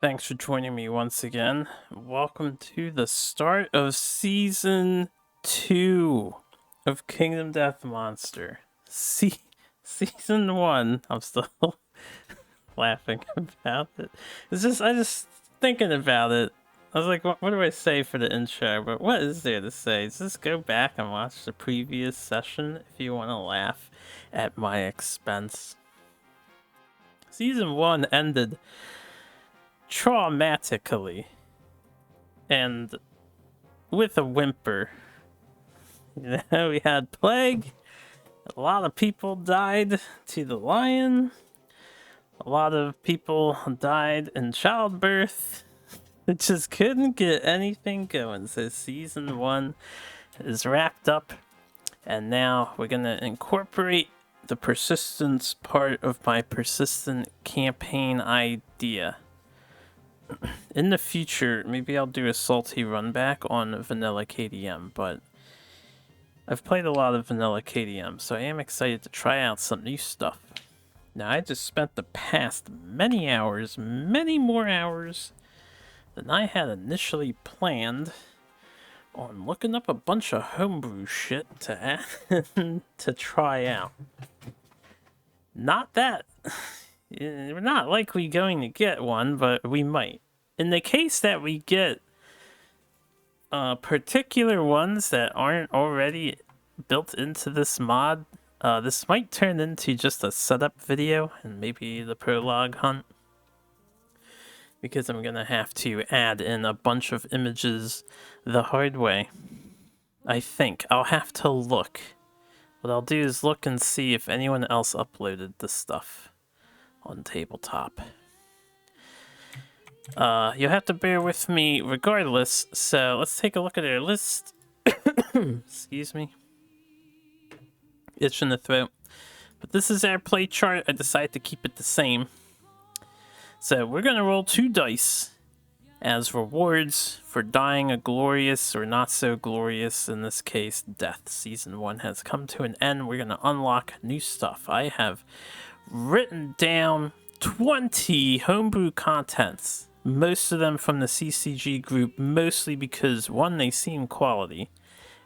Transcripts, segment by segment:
Thanks for joining me once again. Welcome to the start of Season 2 of Kingdom Death Monster. Season 1. I'm still laughing about it. I just thinking about it. I was like, what do I say for the intro? But what is there to say? Just go back and watch the previous session if you want to laugh at my expense. Season 1 ended traumatically and with a whimper. We had plague, a lot of people died to the lion, a lot of people died in childbirth. It just couldn't get anything going. So season 1 is wrapped up, and now we're gonna incorporate the persistence part of my persistent campaign idea. In the future, maybe I'll do a salty run back on vanilla KDM, but I've played a lot of vanilla KDM, so I am excited to try out some new stuff. Now, I just spent the past many hours, many more hours than I had initially planned, on looking up a bunch of homebrew shit to add to try out. Not that we're not likely going to get one, but we might. In the case that we get particular ones that aren't already built into this mod, this might turn into just a setup video and maybe the prologue hunt, because I'm gonna have to add in a bunch of images the hard way. I think I'll have to look. What I'll do is look and see if anyone else uploaded this stuff on tabletop. You'll have to bear with me regardless, so let's take a look at our list. Excuse me. Itch in the throat. But this is our play chart. I decided to keep it the same. So we're gonna roll 2 dice as rewards for dying a glorious or not so glorious, in this case, death. Season 1 has come to an end. We're gonna unlock new stuff. I have written down 20 homebrew contents, most of them from the CCG group, mostly because 1, they seem quality,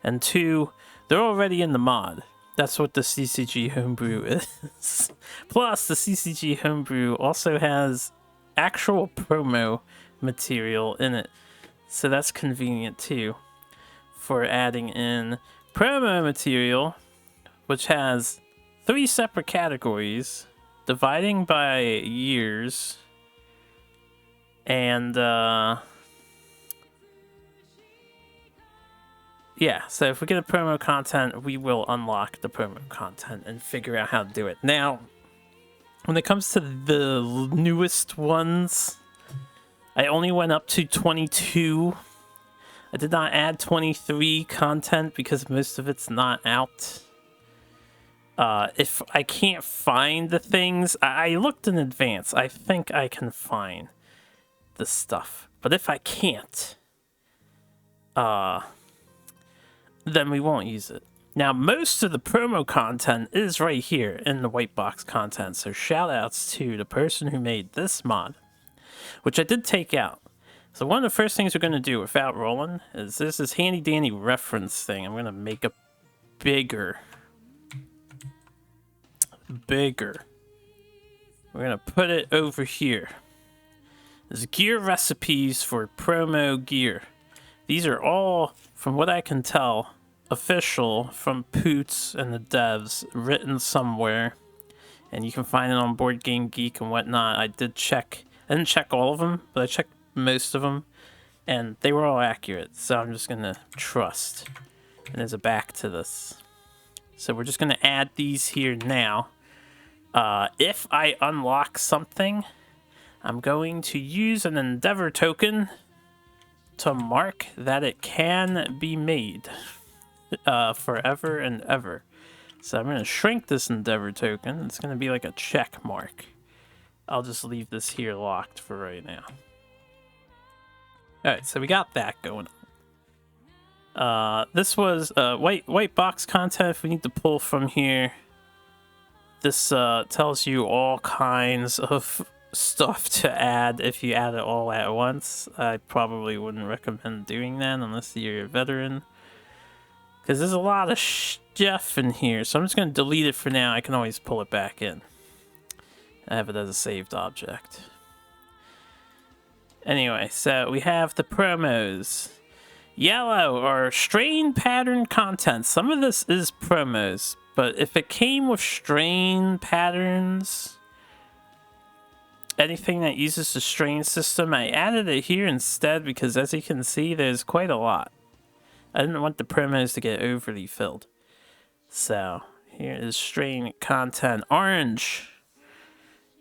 and 2, they're already in the mod. That's what the CCG homebrew is. Plus, the CCG homebrew also has actual promo material in it, so that's convenient too for adding in promo material, which has 3 separate categories, dividing by years, and yeah, so if we get a promo content, we will unlock the promo content and figure out how to do it. Now, when it comes to the newest ones, I only went up to 22. I did not add 23 content because most of it's not out. If I can't find the things, I looked in advance. I think I can find the stuff. But if I can't, then we won't use it. Now, most of the promo content is right here in the white box content, so shout outs to the person who made this mod, which I did take out. So one of the first things we're going to do without rolling is this handy dandy reference thing. I'm going to make a bigger. We're going to put it over here. There's gear recipes for promo gear. These are all, from what I can tell, official from Poots and the devs, written somewhere, and you can find it on Board Game Geek and whatnot. I didn't check all of them, but I checked most of them, and they were all accurate, so I'm just gonna trust. And there's a back to this, so we're just gonna add these here now. If I unlock something, I'm going to use an endeavor token to mark that it can be made forever and ever. So I'm going to shrink this endeavor token. It's going to be like a check mark. I'll just leave this here locked for right now. Alright, so we got that going on. This was white box content. If we need to pull from here, this tells you all kinds of stuff to add if you add it all at once. I probably wouldn't recommend doing that unless you're a veteran. Because there's a lot of stuff in here, so I'm just going to delete it for now. I can always pull it back in. I have it as a saved object. Anyway, so we have the promos. Yellow or strain pattern content. Some of this is promos, but if it came with strain patterns, anything that uses the strain system, I added it here instead because as you can see, there's quite a lot. I didn't want the promos to get overly filled. So, here is strain content. Orange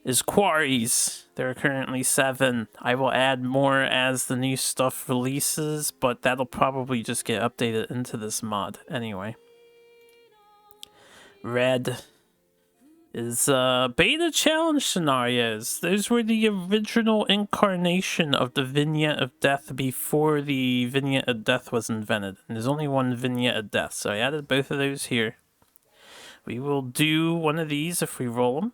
is quarries. There are currently 7. I will add more as the new stuff releases, but that'll probably just get updated into this mod anyway. Red is beta challenge scenarios. Those were the original incarnation of the Vignette of Death before the Vignette of Death was invented. And there's only one Vignette of Death, so I added both of those here. We will do one of these if we roll them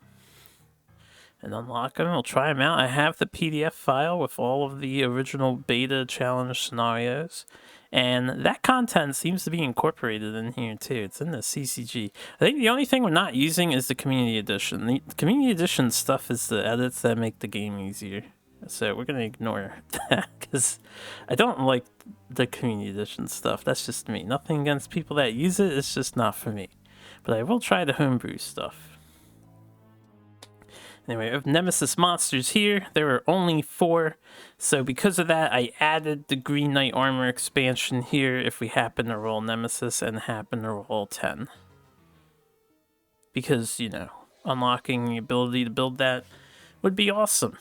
and unlock them. We'll try them out. I have the PDF file with all of the original beta challenge scenarios. And that content seems to be incorporated in here too. It's in the CCG. I think the only thing we're not using is the Community Edition. The Community Edition stuff is the edits that make the game easier. So we're going to ignore that because I don't like the Community Edition stuff. That's just me. Nothing against people that use it. It's just not for me. But I will try the homebrew stuff. Anyway, of Nemesis monsters here, there are only 4. So because of that, I added the Green Knight Armor expansion here if we happen to roll Nemesis and happen to roll 10. Because, you know, unlocking the ability to build that would be awesome.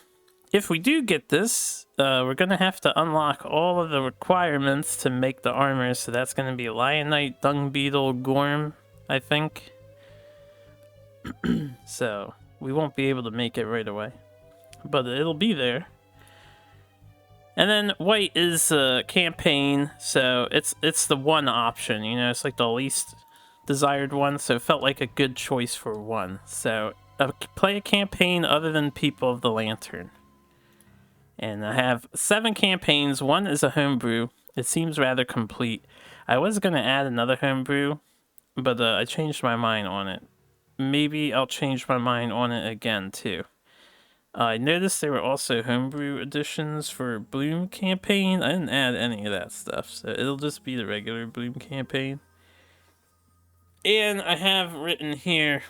If we do get this, we're going to have to unlock all of the requirements to make the armor. So that's going to be Lion Knight, Dung Beetle, Gorm, I think. So we won't be able to make it right away, but it'll be there. And then white is a campaign, so it's the one option, you know, it's like the least desired one, so it felt like a good choice for one. So play a campaign other than People of the Lantern. And I have 7 campaigns. 1 is a homebrew. It seems rather complete. I was going to add another homebrew, but I changed my mind on it. Maybe I'll change my mind on it again, too. I noticed there were also homebrew editions for Bloom campaign. I didn't add any of that stuff, so it'll just be the regular Bloom campaign. And I have written here,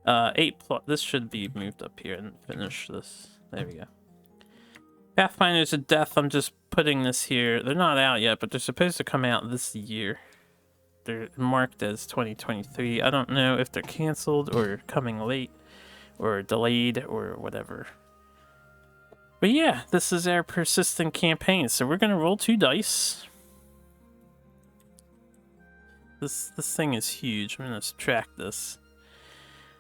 8 plot. This should be moved up here and finish this. There we go. Pathfinders of Death, I'm just putting this here. They're not out yet, but they're supposed to come out this year. They're marked as 2023. I don't know if they're canceled or coming late or delayed or whatever. But yeah, this is our persistent campaign. So we're gonna roll 2 dice. This thing is huge. I'm gonna subtract this.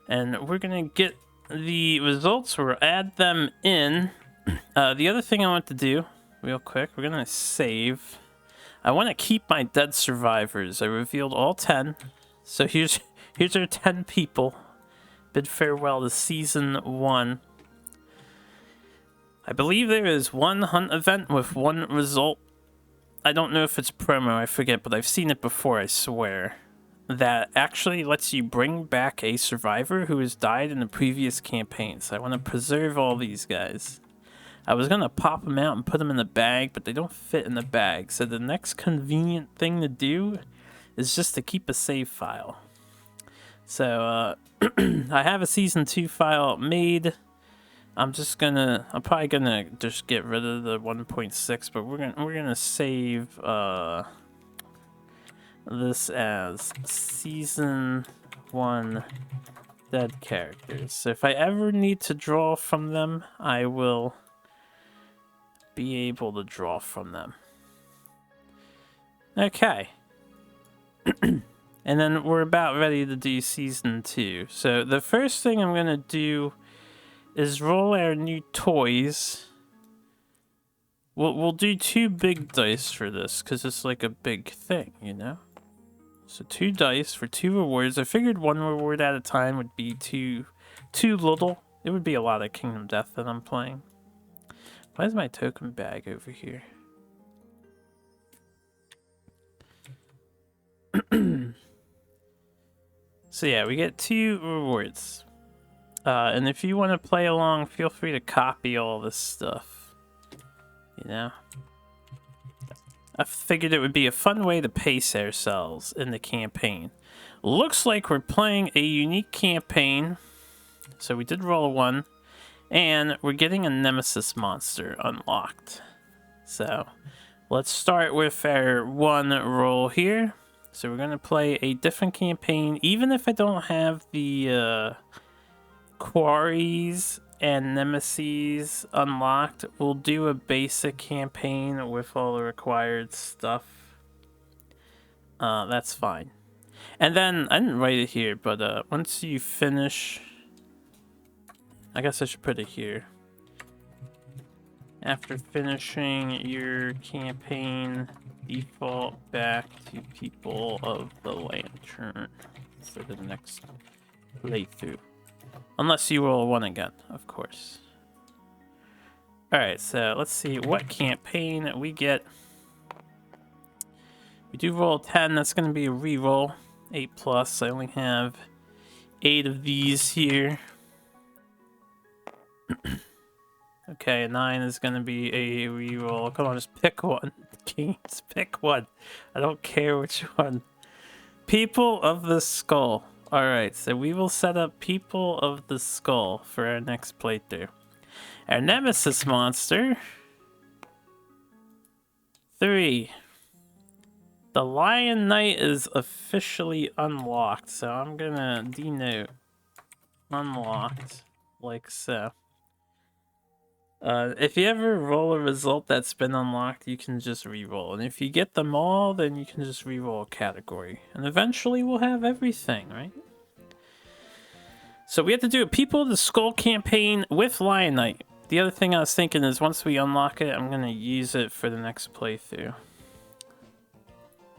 And we're gonna get the results or add them in. The other thing I want to do, real quick, we're gonna save. I want to keep my dead survivors. I revealed all 10. So here's our 10 people. Bid farewell to Season 1. I believe there is 1 hunt event with 1 result. I don't know if it's promo, I forget, but I've seen it before, I swear. That actually lets you bring back a survivor who has died in the previous campaign. So I want to preserve all these guys. I was going to pop them out and put them in the bag, but they don't fit in the bag. So the next convenient thing to do is just to keep a save file. So I have a Season 2 file made. I'm probably going to just get rid of the 1.6, but we're gonna save this as Season 1 dead characters. So if I ever need to draw from them, I will be able to draw from them. Okay. And then we're about ready to do Season 2. So the first thing I'm going to do is roll our new toys. We'll do 2 big dice for this, because it's like a big thing, you know? So 2 dice for 2 rewards. I figured 1 reward at a time would be too little. it would be a lot of Kingdom Death that I'm playing. Why is my token bag over here? So yeah, we get 2 rewards. And if you want to play along, feel free to copy all this stuff. You know? I figured it would be a fun way to pace ourselves in the campaign. Looks like we're playing a unique campaign. So we did roll a 1. And we're getting a Nemesis monster unlocked. So let's start with our 1 roll here. So we're going to play a different campaign. Even if I don't have the quarries and nemesis unlocked, we'll do a basic campaign with all the required stuff. That's fine. And then, I didn't write it here, but once you finish... I guess I should put it here. After finishing your campaign, default back to People of the Lantern for the next playthrough. Unless you roll 1 again, of course. Alright, so let's see what campaign we get. We do roll 10, that's going to be a reroll. 8+, I only have 8 of these here. Okay, 9 is going to be a reroll. Come on, just pick one. Games, pick one. I don't care which one. People of the Skull. Alright, so we will set up People of the Skull for our next playthrough. Our Nemesis monster. 3. The Lion Knight is officially unlocked, so I'm gonna denote unlocked like so. If you ever roll a result that's been unlocked, you can just re-roll. And if you get them all, then you can just re-roll a category. And eventually we'll have everything, right? So we have to do a People of the Skull campaign with Lion Knight. The other thing I was thinking is once we unlock it, I'm going to use it for the next playthrough.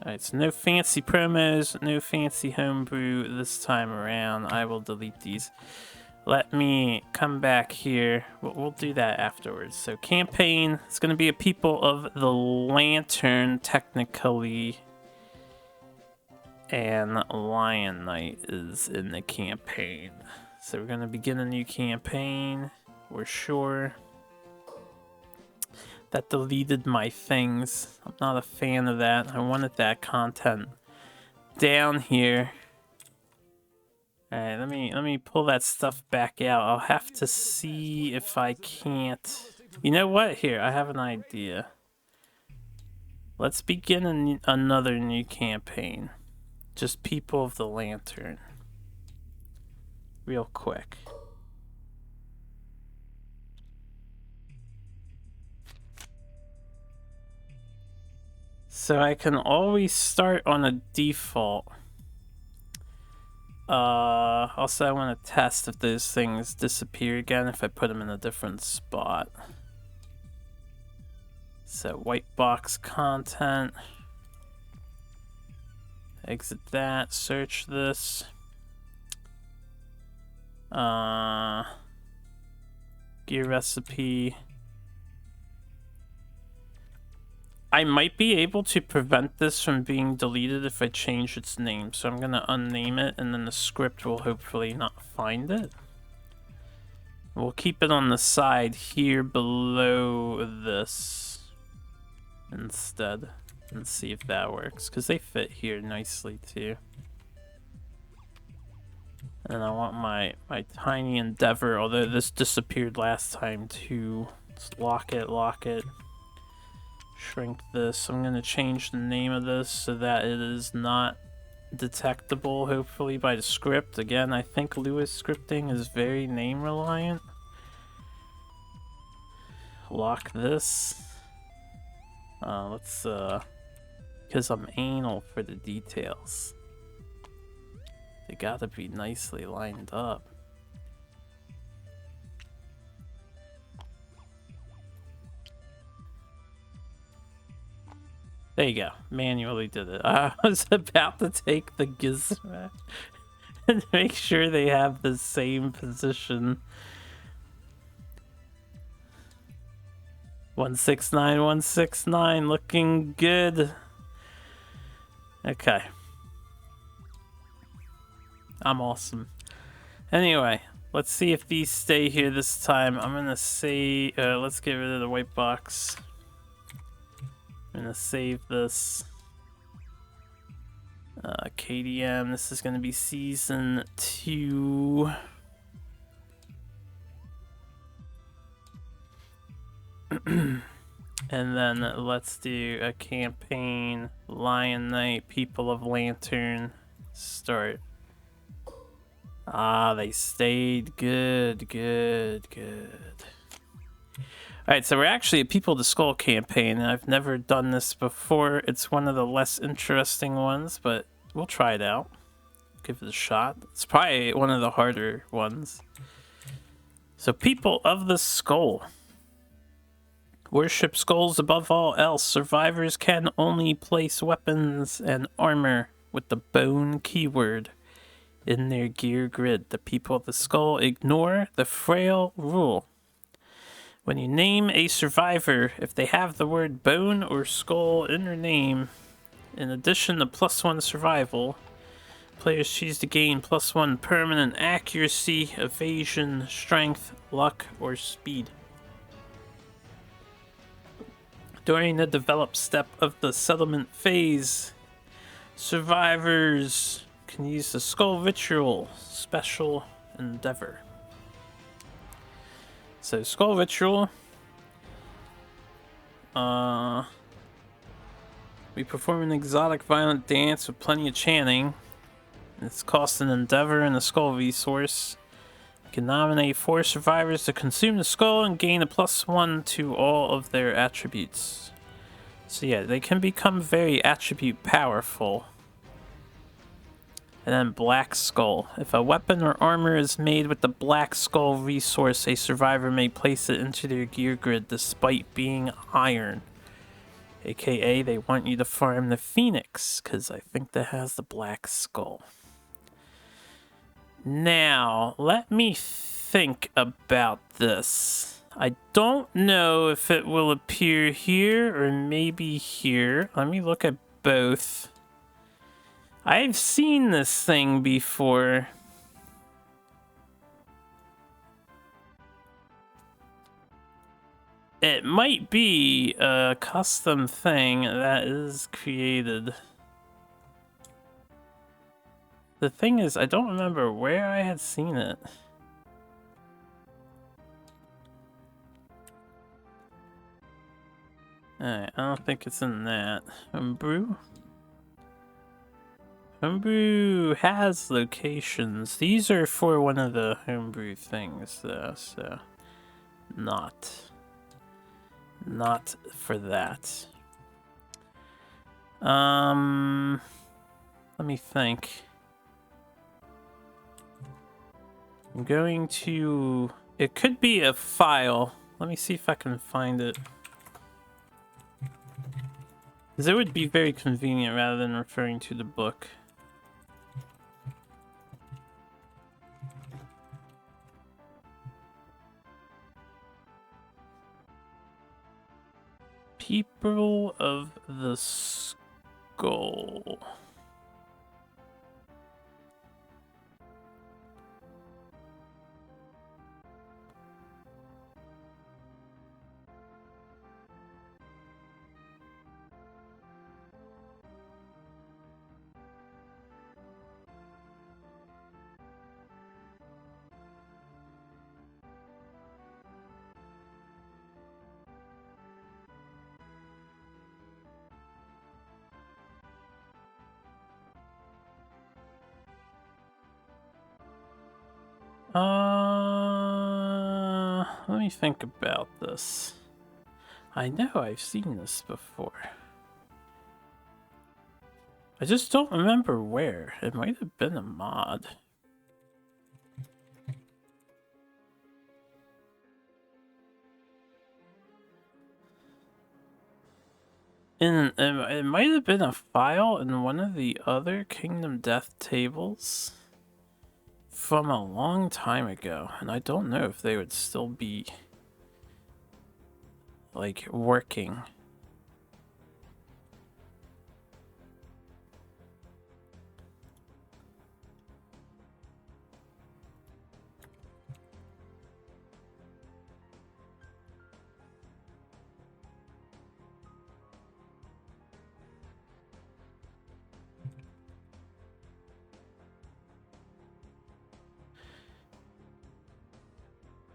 Alright, so no fancy promos, no fancy homebrew this time around. I will delete these. Let me come back here. We'll do that afterwards. So campaign, it's going to be a People of the Lantern, technically. And Lion Knight is in the campaign. So we're going to begin a new campaign. We're sure. That deleted my things. I'm not a fan of that. I wanted that content down here. Alright, let me pull that stuff back out. I'll have to see if I can't... You know what? Here, I have an idea. Let's begin another new campaign. Just People of the Lantern. Real quick. So I can always start on a default. Also I want to test if those things disappear again if I put them in a different spot. So white box content. Exit that, search this. Gear recipe. I might be able to prevent this from being deleted if I change its name, so I'm gonna unname it and then the script will hopefully not find it. We'll keep it on the side here below this instead and see if that works, because they fit here nicely too. And I want my tiny endeavor, although this disappeared last time too. Let's lock it. Shrink this. I'm going to change the name of this so that it is not detectable, hopefully, by the script. Again, I think Lewis scripting is very name reliant. Lock this. Let's, because I'm anal for the details. They gotta be nicely lined up. There you go. Manually did it. I was about to take the gizmo and make sure they have the same position 169, 169, looking good. Okay. I'm awesome. Anyway, let's see if these stay here this time. I'm gonna say, let's get rid of the white box. I'm gonna save this. KDM, this is gonna be season 2. And then let's do a campaign, Lion Knight, People of Lantern, start. Ah, they stayed. Good, good, good. Alright, so we're actually a People of the Skull campaign. I've never done this before. It's one of the less interesting ones, but we'll try it out. Give it a shot. It's probably one of the harder ones. So, People of the Skull. Worship skulls above all else. Survivors can only place weapons and armor with the bone keyword in their gear grid. The People of the Skull ignore the frail rule. When you name a survivor, if they have the word bone or skull in their name, in addition to +1 survival, players choose to gain +1 permanent accuracy, evasion, strength, luck, or speed. During the develop step of the settlement phase, survivors can use the Skull Ritual Special Endeavor. So, Skull Ritual. We perform an exotic violent dance with plenty of chanting. It's cost an endeavor and a skull resource. You can nominate 4 survivors to consume the skull and gain a +1 to all of their attributes. So yeah, they can become very attribute powerful. And then Black Skull. If a weapon or armor is made with the Black Skull resource, a survivor may place it into their gear grid despite being iron. AKA, they want you to farm the Phoenix, because I think that has the Black Skull. Now, let me think about this. I don't know if it will appear here or maybe here. Let me look at both. I've seen this thing before. It might be a custom thing that is created. The thing is, I don't remember where I had seen it. Alright, I don't think it's in that. Homebrew? Homebrew has locations. These are for one of the homebrew things, though, so not for that. Let me think. I'm going to... It could be a file. Let me see if I can find it. Because it would be very convenient rather than referring to the book. People of the Skull. Let me think about this. I know I've seen this before. I just don't remember where. It might have been a mod. It might have been a file in one of the other Kingdom Death tables from a long time ago, and I don't know if they would still be like working.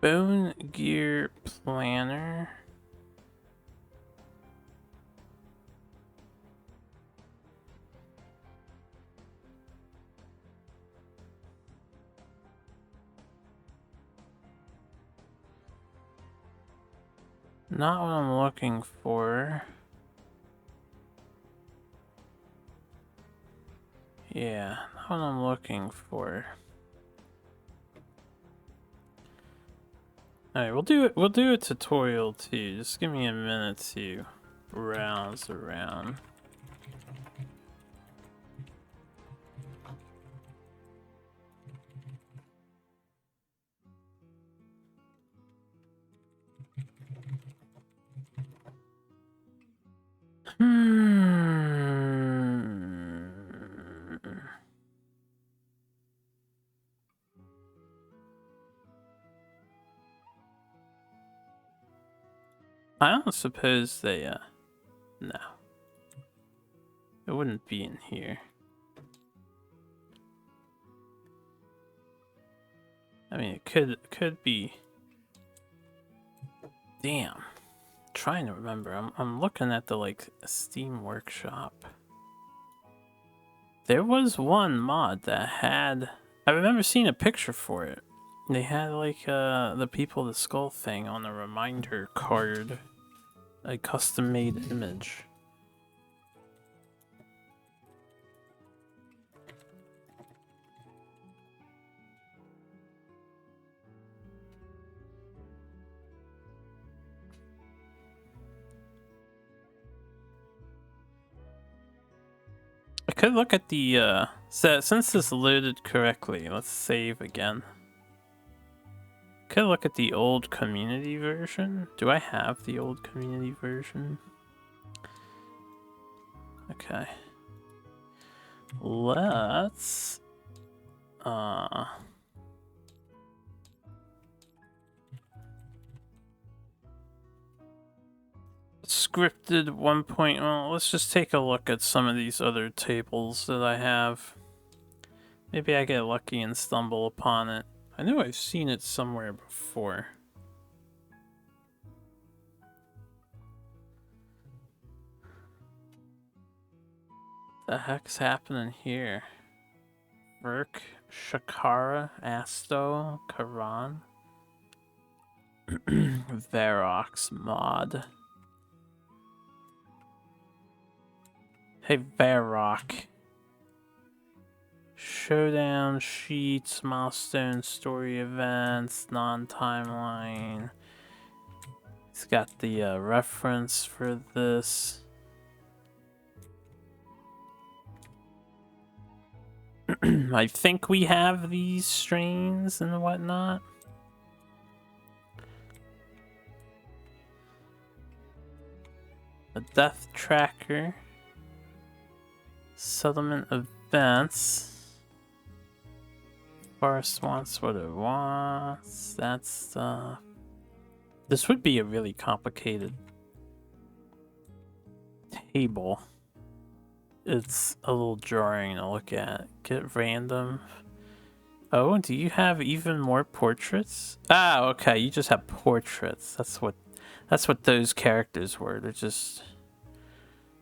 Bone gear planner. Not what I'm looking for. Yeah, not what I'm looking for. Alright, we'll do a tutorial too. Just give me a minute to browse around. I don't suppose they, no. It wouldn't be in here. I mean, it could be. Damn. Trying to remember. I'm looking at the, like, Steam Workshop. There was one mod that had... I remember seeing a picture for it. They had, like, the People the Skull thing on a reminder card. A custom-made image. I could look at the, since this loaded correctly, let's save again. Could look at the old community version. Do I have the old community version? Okay. Let's scripted 1.0. Let's just take a look at some of these other tables that I have. Maybe I get lucky and stumble upon it. I know I've seen it somewhere before. The heck's happening here? Verk, Shakara, Asto, Karan, Verox mod. Hey, Varrock. Showdown sheets, milestone story events, non-timeline. It's got the reference for this. I think we have these strains and whatnot. A death tracker. Settlement events. Forest wants what it wants. That stuff. This would be a really complicated table. It's a little jarring to look at. Get random. Oh, do you have even more portraits? Ah, okay, you just have portraits. That's what those characters were. They're just...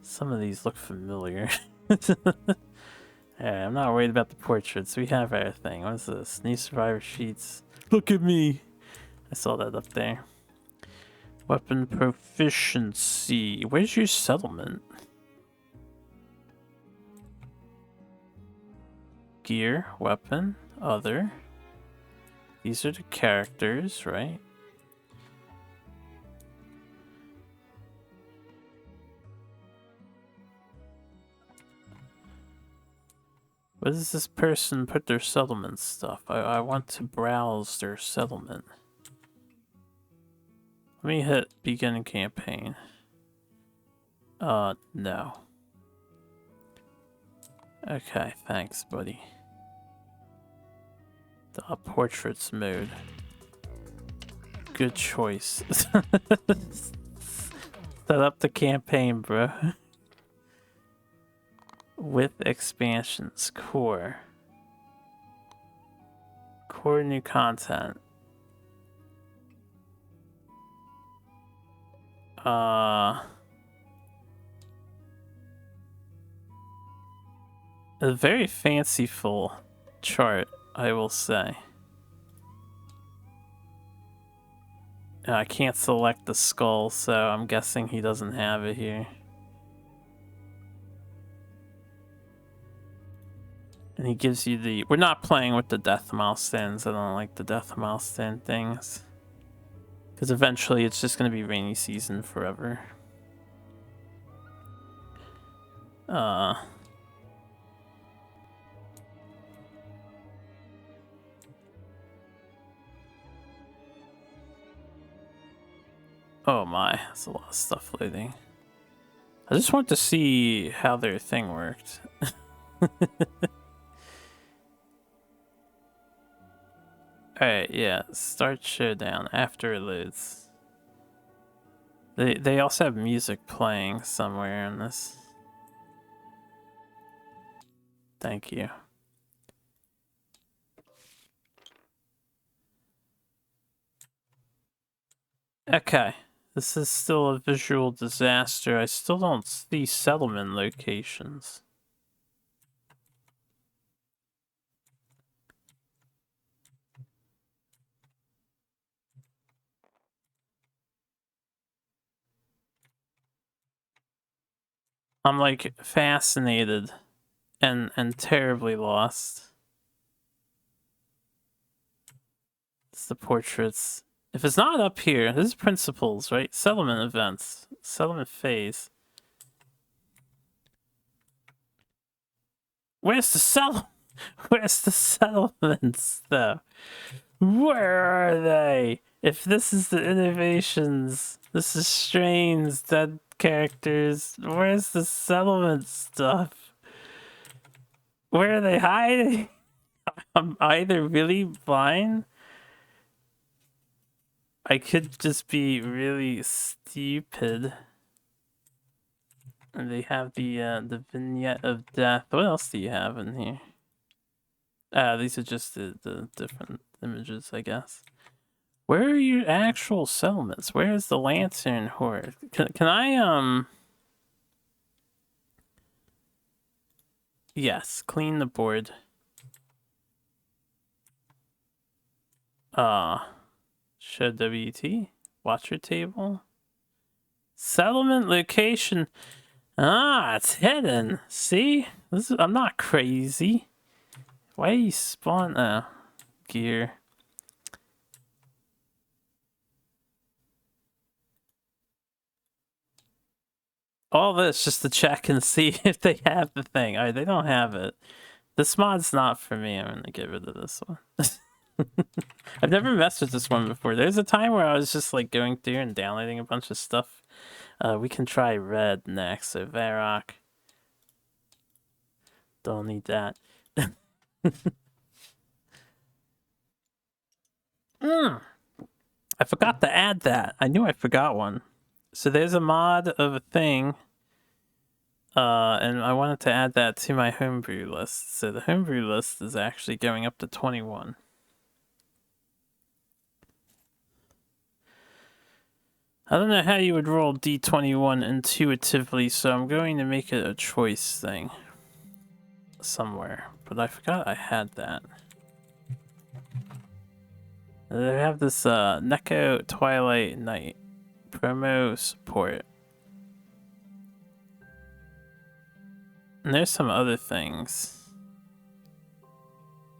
Some of these look familiar. Yeah, I'm not worried about the portraits. We have everything. What is this? New survivor sheets. Look at me! I saw that up there. Weapon proficiency. Where's your settlement? Gear, weapon, other. These are the characters, right? Where does this person put their settlement stuff? I want to browse their settlement. Let me hit begin campaign. No. Okay, thanks, buddy. The portraits mode. Good choice. Set up the campaign, bro. With expansions. Core new content. A very fanciful chart, I will say. I can't select the skull, so I'm guessing he doesn't have it here. And he gives you the... We're not playing with the death milestones. I don't like the death milestone things. Because eventually it's just going to be rainy season forever. Oh my, that's a lot of stuff loading. I just want to see how their thing worked. Alright, yeah, start showdown after it loads. They also have music playing somewhere in this. Thank you. Okay, this is still a visual disaster. I still don't see settlement locations. I'm like fascinated and terribly lost. It's the portraits. If it's not up here, this is principles, right? Settlement events, settlement phase. Where's the Where's the settlements though? Where are they? If this is the innovations, this is Strain's dead characters. Where's the settlement stuff? Where are they hiding? I'm either really blind. I could just be really stupid. And they have the vignette of death. What else do you have in here? These are just the different images, I guess. Where are your actual settlements? Where is the Lantern Horde? Can I yes, clean the board. Show WT. Watcher table. Settlement location. Ah, it's hidden. See? I'm not crazy. Why you spawn gear? All this just to check and see if they have the thing. Alright, they don't have it. This mod's not for me. I'm gonna get rid of this one. I've never messed with this one before. There's a time where I was just like going through and downloading a bunch of stuff. We can try red next. So Varrock. Don't need that. I forgot to add that. I knew I forgot one. So there's a mod of a thing. And I wanted to add that to my homebrew list. So the homebrew list is actually going up to 21. I don't know how you would roll D21 intuitively, so I'm going to make it a choice thing somewhere. But I forgot I had that. They have this Neko Twilight Night promo support. And there's some other things.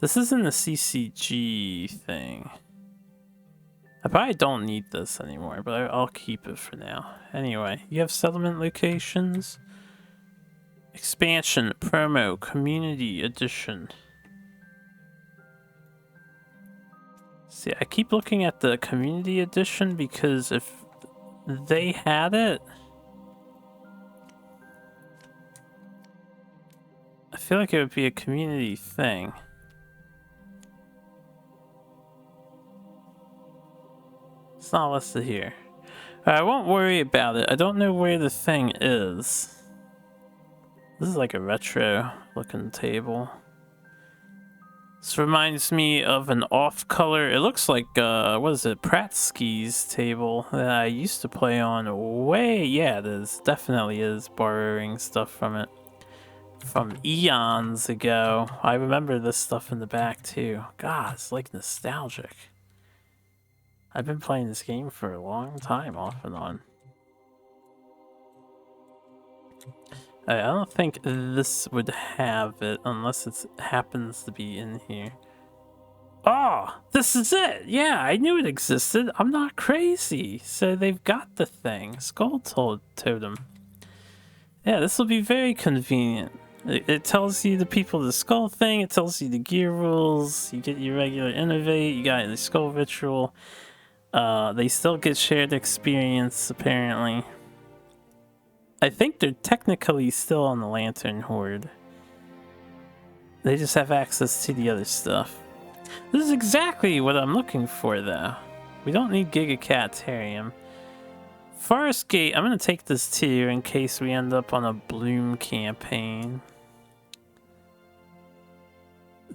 This isn't a CCG thing. I probably don't need this anymore, but I'll keep it for now. Anyway, you have settlement locations. Expansion, promo, community edition. See, I keep looking at the community edition because if they had it. I feel like it would be a community thing. It's not listed here. I won't worry about it. I don't know where the thing is. This is like a retro looking table. This reminds me of an off-color, it looks like, what is it, Pratsky's table that I used to play on yeah, it is, definitely is, borrowing stuff from it. From eons ago. I remember this stuff in the back too. God, it's like nostalgic. I've been playing this game for a long time, off and on. I don't think this would have it unless it happens to be in here. Oh, this is it! Yeah, I knew it existed. I'm not crazy. So they've got the thing. Skull Totem. Yeah, this will be very convenient. It tells you the people the skull thing, it tells you the gear rules, you get your regular innovate, you got the skull ritual. They still get shared experience, apparently. I think they're technically still on the Lantern Horde. They just have access to the other stuff. This is exactly what I'm looking for, though. We don't need Gigacaterium. Forest Gate, I'm going to take this too in case we end up on a Bloom campaign.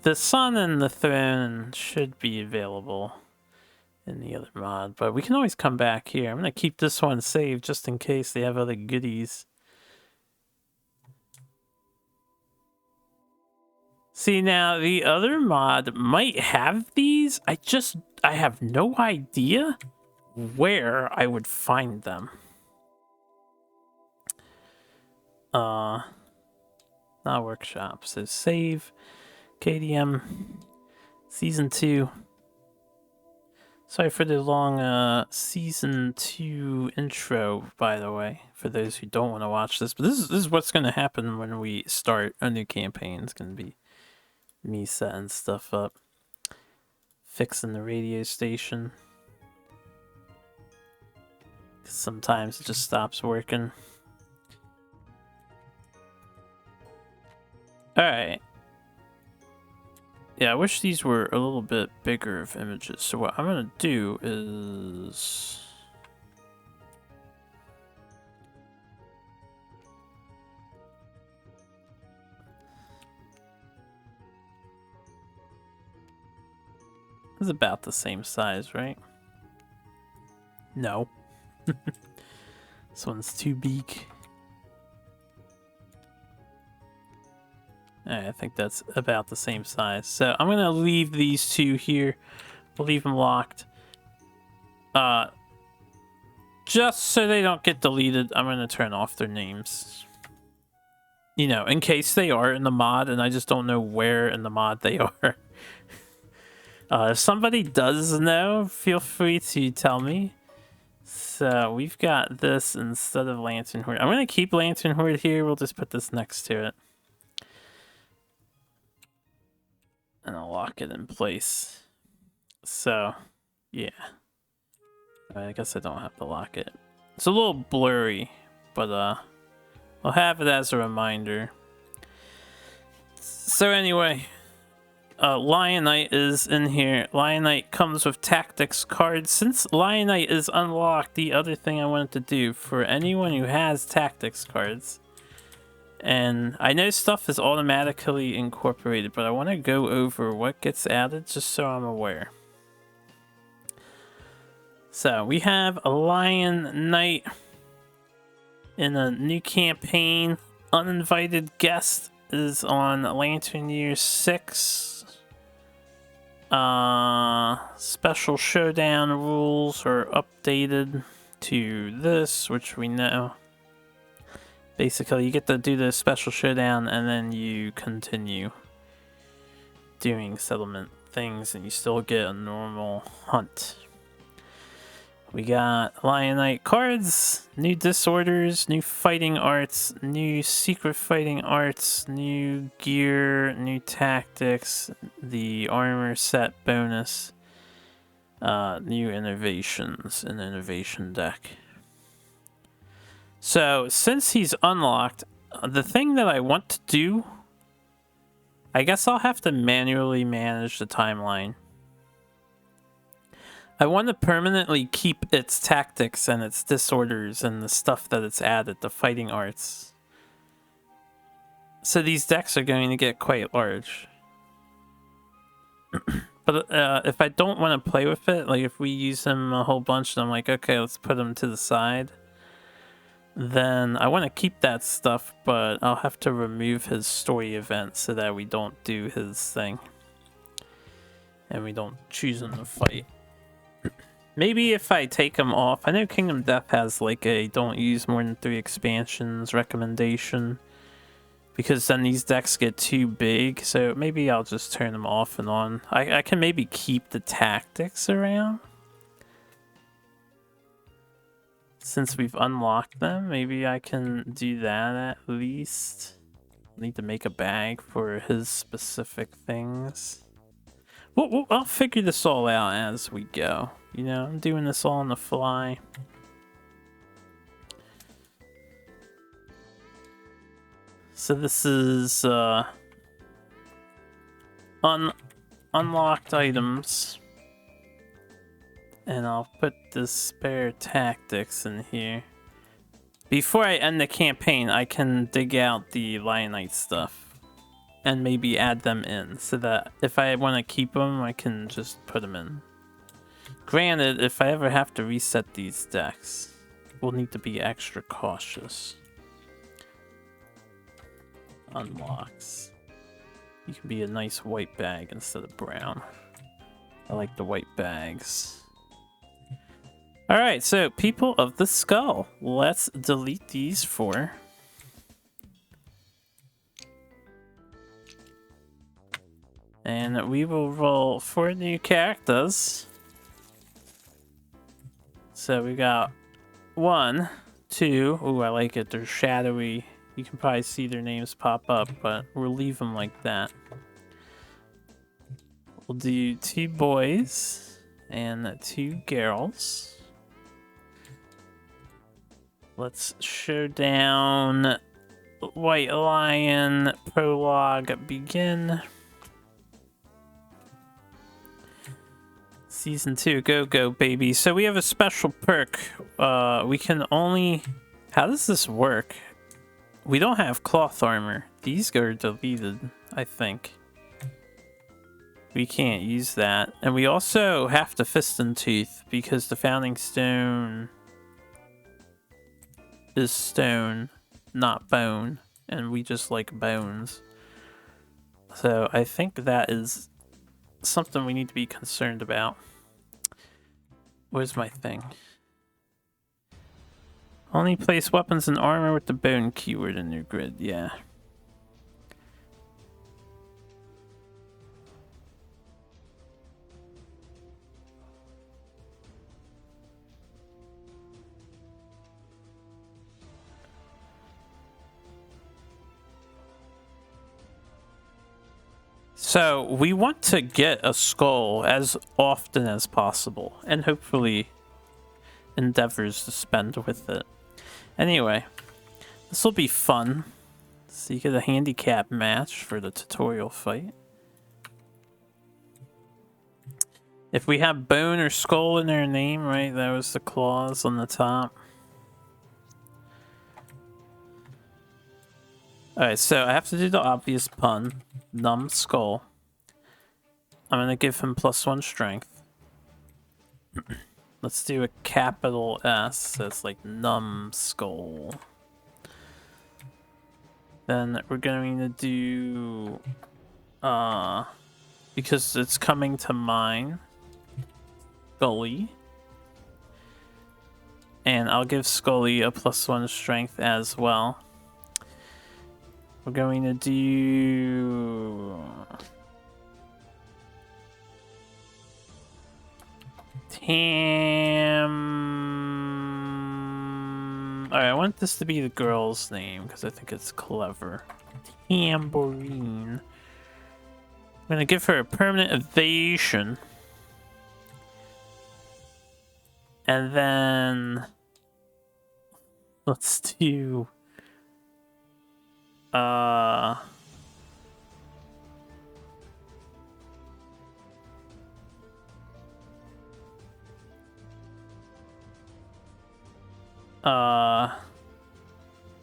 The Sun and the Throne should be available in the other mod, but we can always come back here. I'm going to keep this one saved just in case they have other goodies. See, now the other mod might have these. I have no idea where I would find them. Not workshop, so save KDM season 2. Sorry for the long season 2 intro, by the way, for those who don't want to watch this, but this is what's going to happen when we start a new campaign. It's going to be me setting stuff up, fixing the radio station. Sometimes it just stops working. Alright. Yeah, I wish these were a little bit bigger of images. So what I'm going to do is... It's about the same size, right? No. This one's too big. I think that's about the same size. So I'm gonna leave these two here. We'll leave them locked. Just so they don't get deleted, I'm gonna turn off their names. You know, in case they are in the mod and I just don't know where in the mod they are. If somebody does know, feel free to tell me. So we've got this instead of Lantern Horde. I'm gonna keep Lantern Horde here. We'll just put this next to it. And I'll lock it in place. So, yeah. I guess I don't have to lock it. It's a little blurry, but I'll have it as a reminder. So anyway, Lionite is in here. Lionite comes with tactics cards. Since Lionite is unlocked, the other thing I wanted to do for anyone who has tactics cards, and I know stuff is automatically incorporated, but I want to go over what gets added just so I'm aware. So we have a Lion Knight in a new campaign. Uninvited guest is on Lantern Year 6. Special showdown rules are updated to this, which we know. Basically, you get to do the special showdown and then you continue doing settlement things and you still get a normal hunt. We got Lionite cards, new disorders, new fighting arts, new secret fighting arts, new gear, new tactics, the armor set bonus, new innovations, an innovation deck. So, since he's unlocked, the thing that I want to do, I guess I'll have to manually manage the timeline. I want to permanently keep its tactics and its disorders and the stuff that it's added, the fighting arts. So these decks are going to get quite large. But if I don't want to play with it, like if we use them a whole bunch and I'm like, okay, let's put them to the side, then I want to keep that stuff, but I'll have to remove his story event so that we don't do his thing. And we don't choose him to fight. Maybe if I take him off, I know Kingdom Death has like a don't use more than 3 expansions recommendation, because then these decks get too big, so maybe I'll just turn them off and on. I can maybe keep the tactics around. Since we've unlocked them, maybe I can do that at least. Need to make a bag for his specific things. Well, I'll figure this all out as we go. You know, I'm doing this all on the fly. So this is unlocked items. And I'll put the spare tactics in here. Before I end the campaign, I can dig out the Lionite stuff and maybe add them in so that if I want to keep them, I can just put them in. Granted, if I ever have to reset these decks, we'll need to be extra cautious. Unlocks. You can be a nice white bag instead of brown. I like the white bags. Alright, so People of the Skull. Let's delete these 4. And we will roll 4 new characters. So we got 1, 2. Ooh, I like it. They're shadowy. You can probably see their names pop up, but we'll leave them like that. We'll do 2 boys and 2 girls. Let's show down White Lion prologue begin. Season 2, go baby. So we have a special perk. We can only... How does this work? We don't have cloth armor. These are deleted, I think. We can't use that. And we also have to Fist and Tooth because the Founding Stone is stone, not bone. And we just like bones. So I think that is something we need to be concerned about. Where's my thing? Only place weapons and armor with the bone keyword in your grid, yeah. So we want to get a skull as often as possible, and hopefully endeavors to spend with it. Anyway, this will be fun. So you get a handicap match for the tutorial fight. If we have bone or skull in their name, right, that was the clause on the top. Alright, so I have to do the obvious pun. Numbskull. I'm gonna give him +1 strength. Let's do a capital S, so it's like Numbskull. Then we're going to do... because it's coming to mind, Scully. And I'll give Scully a +1 strength as well. We're going to do... Alright, I want this to be the girl's name because I think it's clever. Tambourine. I'm going to give her a permanent evasion. And then... Let's do... Uh...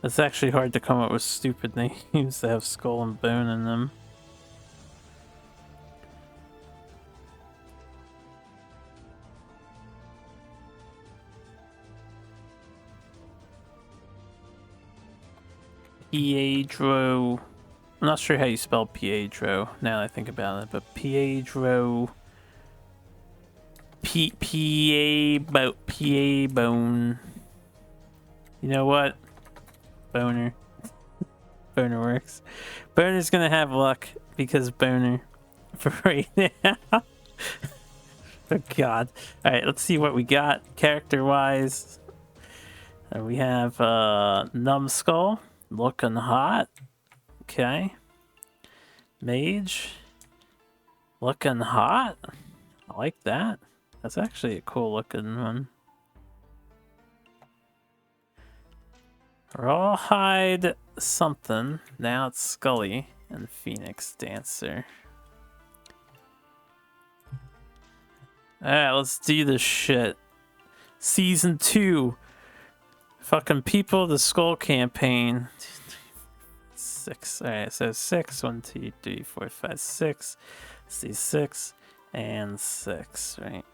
It's actually hard to come up with stupid names that have skull and bone in them. Piedro. I'm not sure how you spell Piedro now that I think about it, but Piedro. Piebone. You know what? Boner. Boner works. Boner's gonna have luck because Boner for right now. Oh god. Alright, let's see what we got character wise. We have Numbskull looking hot. Okay. Mage looking hot. I like that. That's actually a cool looking one. Rawhide something. Now it's Scully and Phoenix Dancer. Alright, let's do this shit. Season 2. Fucking People of the Skull campaign. 6. Alright, so 6. 1, 2, 3, 4, 5, 6. See 6 and 6, right?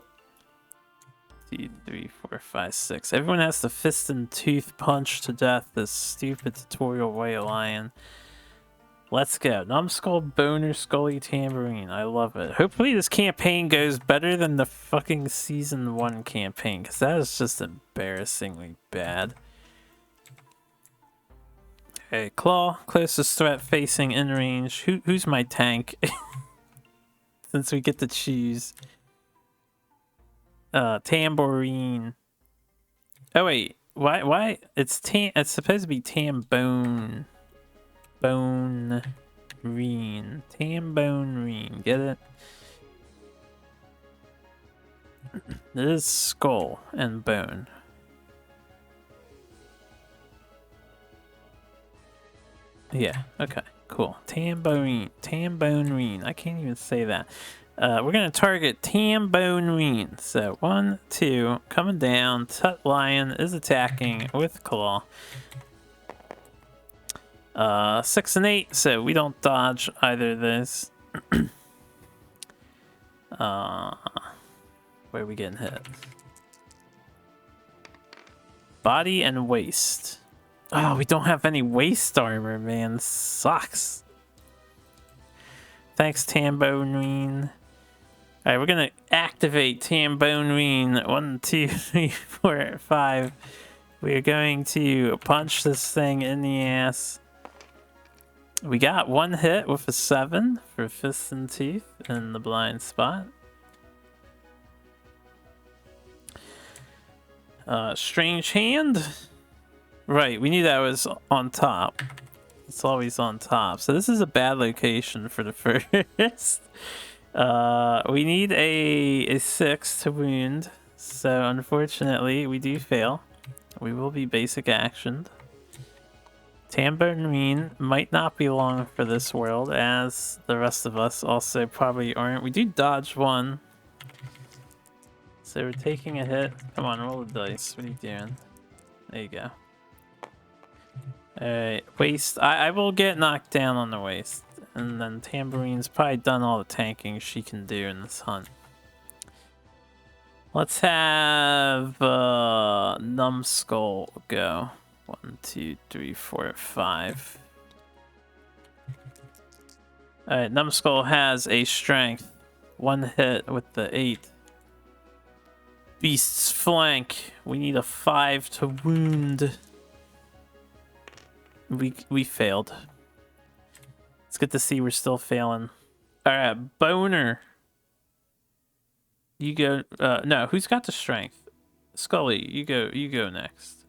2, 3, 4, 5, 6. Everyone has to fist and tooth punch to death this stupid tutorial white lion. Let's go. Numbskull, Boner, Scully, Tambourine. I love it. Hopefully this campaign goes better than the fucking Season 1 campaign, because that is just embarrassingly bad. Okay, Claw, closest threat facing in range. Who's my tank? Since we get to choose. Tambourine. Oh wait, why? It's supposed to be Tambone. Bone-reen. Tambone-reen. Get it? It is skull and bone. Yeah, okay, cool. Tambone-reen. I can't even say that. We're gonna target Tambone-reen. So 1, 2, coming down. Tut Lion is attacking with Claw. 6 and 8, so we don't dodge either of those. Where are we getting hit? Body and waist. Oh, we don't have any waist armor, man. Sucks. Thanks, Tambone-reen. Alright, we're gonna activate Tambone-reen. 1, 2, 3, 4, 5. We're going to punch this thing in the ass. We got 1 hit with a 7 for fists and teeth in the blind spot. Strange hand. Right, we knew that was on top. It's always on top. So this is a bad location for the first. We need a 6 to wound. So unfortunately, we do fail. We will be basic actioned. Tambone-reen might not be long for this world, as the rest of us also probably aren't. We do dodge 1. So we're taking a hit. Come on, roll the dice. What are you doing? There you go. Alright, waist. I will get knocked down on the waist. And then Tambourine's probably done all the tanking she can do in this hunt. Let's have Numbskull go. 1, 2, 3, 4, 5. Alright, Numbskull has a strength. 1 hit with the 8. Beast's flank. We need a 5 to wound. We failed. It's good to see we're still failing. Alright, Boner. You go. No, who's got the strength? Scully, you go next.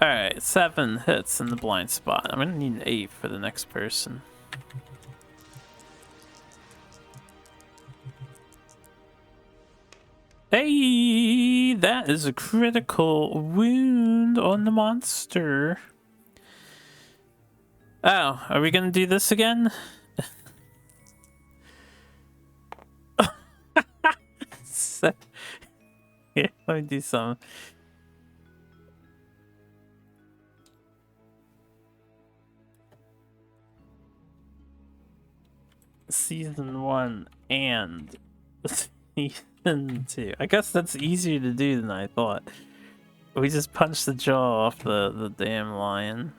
Alright, 7 hits in the blind spot. I'm gonna need an 8 for the next person. Hey, that is a critical wound on the monster. Oh, are we gonna do this again? So, yeah, let me do some. Season 1 and Season 2. I guess that's easier to do than I thought. We just punched the jaw off the damn lion.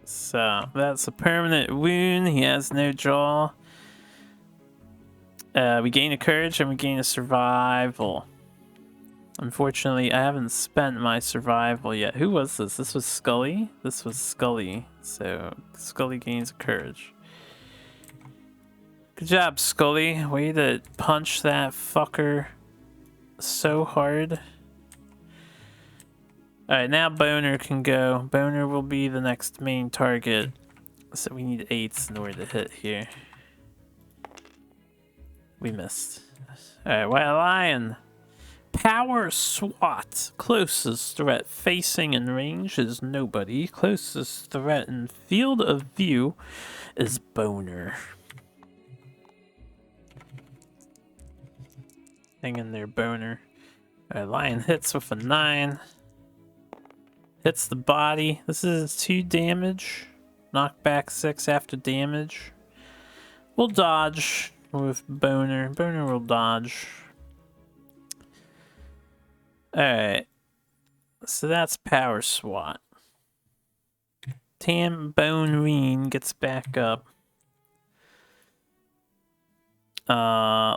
So, that's a permanent wound. He has no jaw. We gain a courage and we gain a survival. Unfortunately, I haven't spent my survival yet. Who was this? This was Scully? This was Scully. So, Scully gains courage. Good job, Scully. Way to punch that fucker so hard. Alright, now Boner can go. Boner will be the next main target. So we need 8s in order to hit here. We missed. Alright, White Lion. Power SWAT. Closest threat facing in range is nobody. Closest threat in field of view is Boner. Hang in there, Boner. Alright, Lion hits with a 9. Hits the body. This is 2 damage. Knockback 6 after damage. We'll dodge with Boner. Boner will dodge. Alright. So that's Power SWAT. Tambourine gets back up.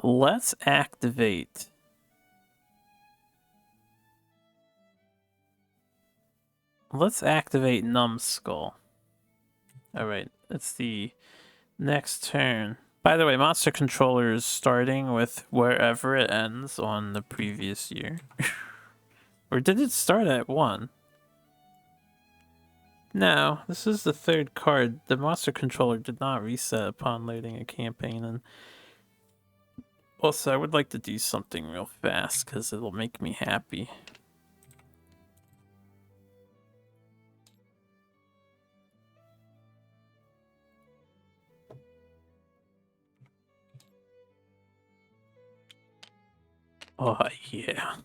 Let's activate. Let's activate Numbskull. Alright, it's the next turn. By the way, Monster Controller is starting with wherever it ends on the previous year. Or did it start at 1? No, this is the 3rd card. The Monster Controller did not reset upon loading a campaign. And also, I would like to do something real fast because it'll make me happy. Oh, yeah.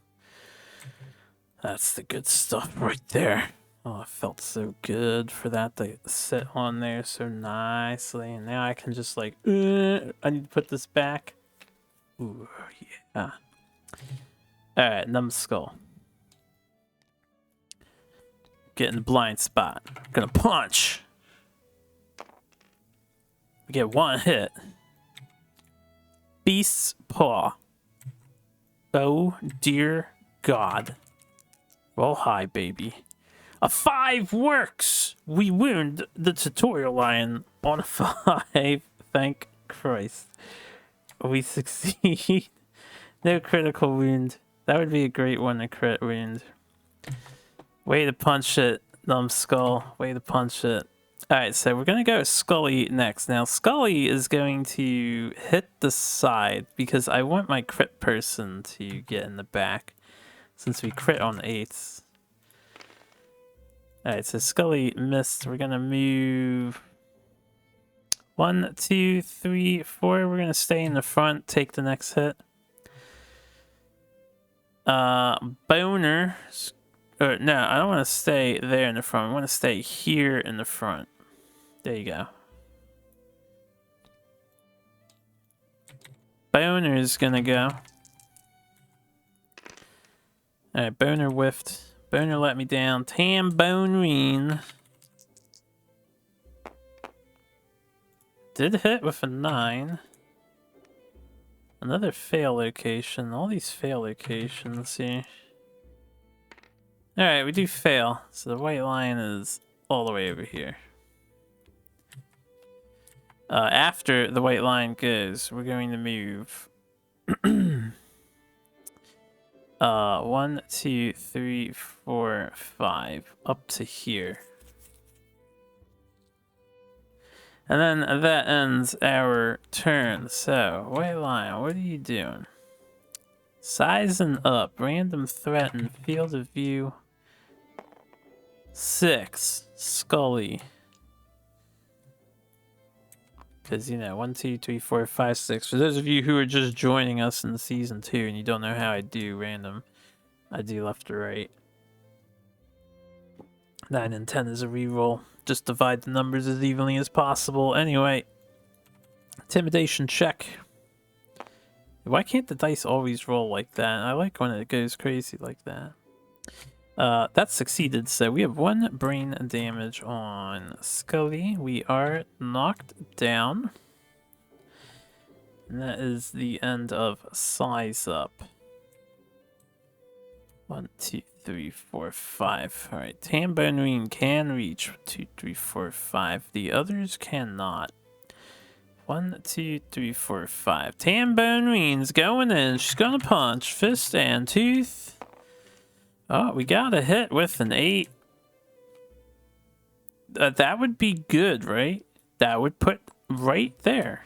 That's the good stuff right there. Oh, it felt so good for that to sit on there so nicely. And now I can just like, I need to put this back. Ooh, yeah. Alright, Numbskull. Get in the blind spot. Gonna punch. We get 1 hit. Beast's Paw. Oh, dear God. Roll high, baby. A 5 works! We wound the tutorial lion on a 5. Thank Christ. We succeed. No critical wound. That would be a great one to crit wound. Way to punch it, Numbskull. Way to punch it. Alright, so we're going to go Scully next. Now, Scully is going to hit the side because I want my crit person to get in the back since we crit on 8s. Alright, so Scully missed. We're going to move 1, 2, 3, 4. We're going to stay in the front, take the next hit. Boner. Or, no, I don't want to stay there in the front. I want to stay here in the front. There you go. Boner's gonna go. Alright, Boner whiffed. Boner let me down. Tambourine. Did hit with a 9. Another fail location. All these fail locations here. Alright, we do fail. So the white line is all the way over here. After the white line goes, we're going to move 1, 2, 3, 4, 5 up to here. And then that ends our turn. So, white line, what are you doing? Sizing up. Random threat and field of view. 6. Scully. Because, you know, 1, 2, 3, 4, 5, 6. For those of you who are just joining us in season 2 and you don't know how I do random, I do left to right. 9 and 10 is a reroll. Just divide the numbers as evenly as possible. Anyway, intimidation check. Why can't the dice always roll like that? I like when it goes crazy like that. That succeeded, so we have 1 brain damage on Scully. We are knocked down. And that is the end of Size Up. 1, 2, 3, 4, 5. Alright, Tambourine can reach 2, 3, 4, 5. The others cannot. 1, 2, 3, 4, 5. Tambourine's going in. She's gonna punch. Fist and tooth. Oh, we got a hit with an 8. That would be good, right? That would put right there.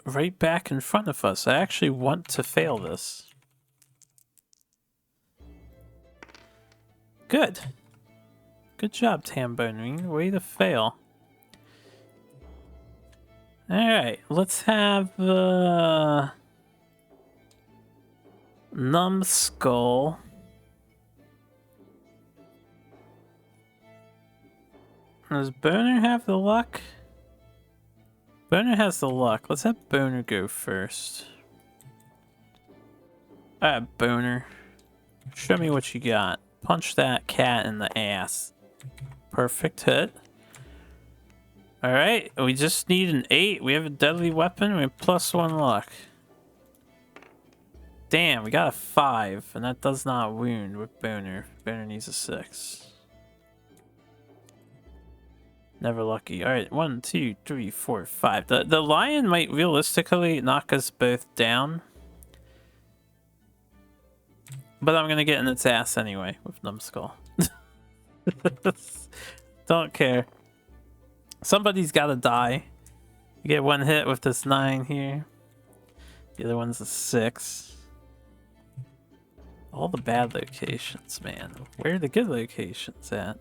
Right back in front of us. I actually want to fail this. Good. Good job, Tambourine. Way to fail. Alright, let's have Numbskull. Does Boner have the luck? Boner has the luck. Let's have Boner go first. Alright, Boner. Show me what you got. Punch that cat in the ass. Perfect hit. Alright, we just need an 8. We have a deadly weapon. We have +1 luck. Damn, we got a 5. And that does not wound with Boner. Boner needs a 6. Never lucky. Alright, 1, 2, 3, 4, 5. The lion might realistically knock us both down. But I'm gonna get in its ass anyway with Numbskull. Don't care. Somebody's gotta die. You get 1 hit with this 9 here. The other one's a 6. All the bad locations, man. Where are the good locations at?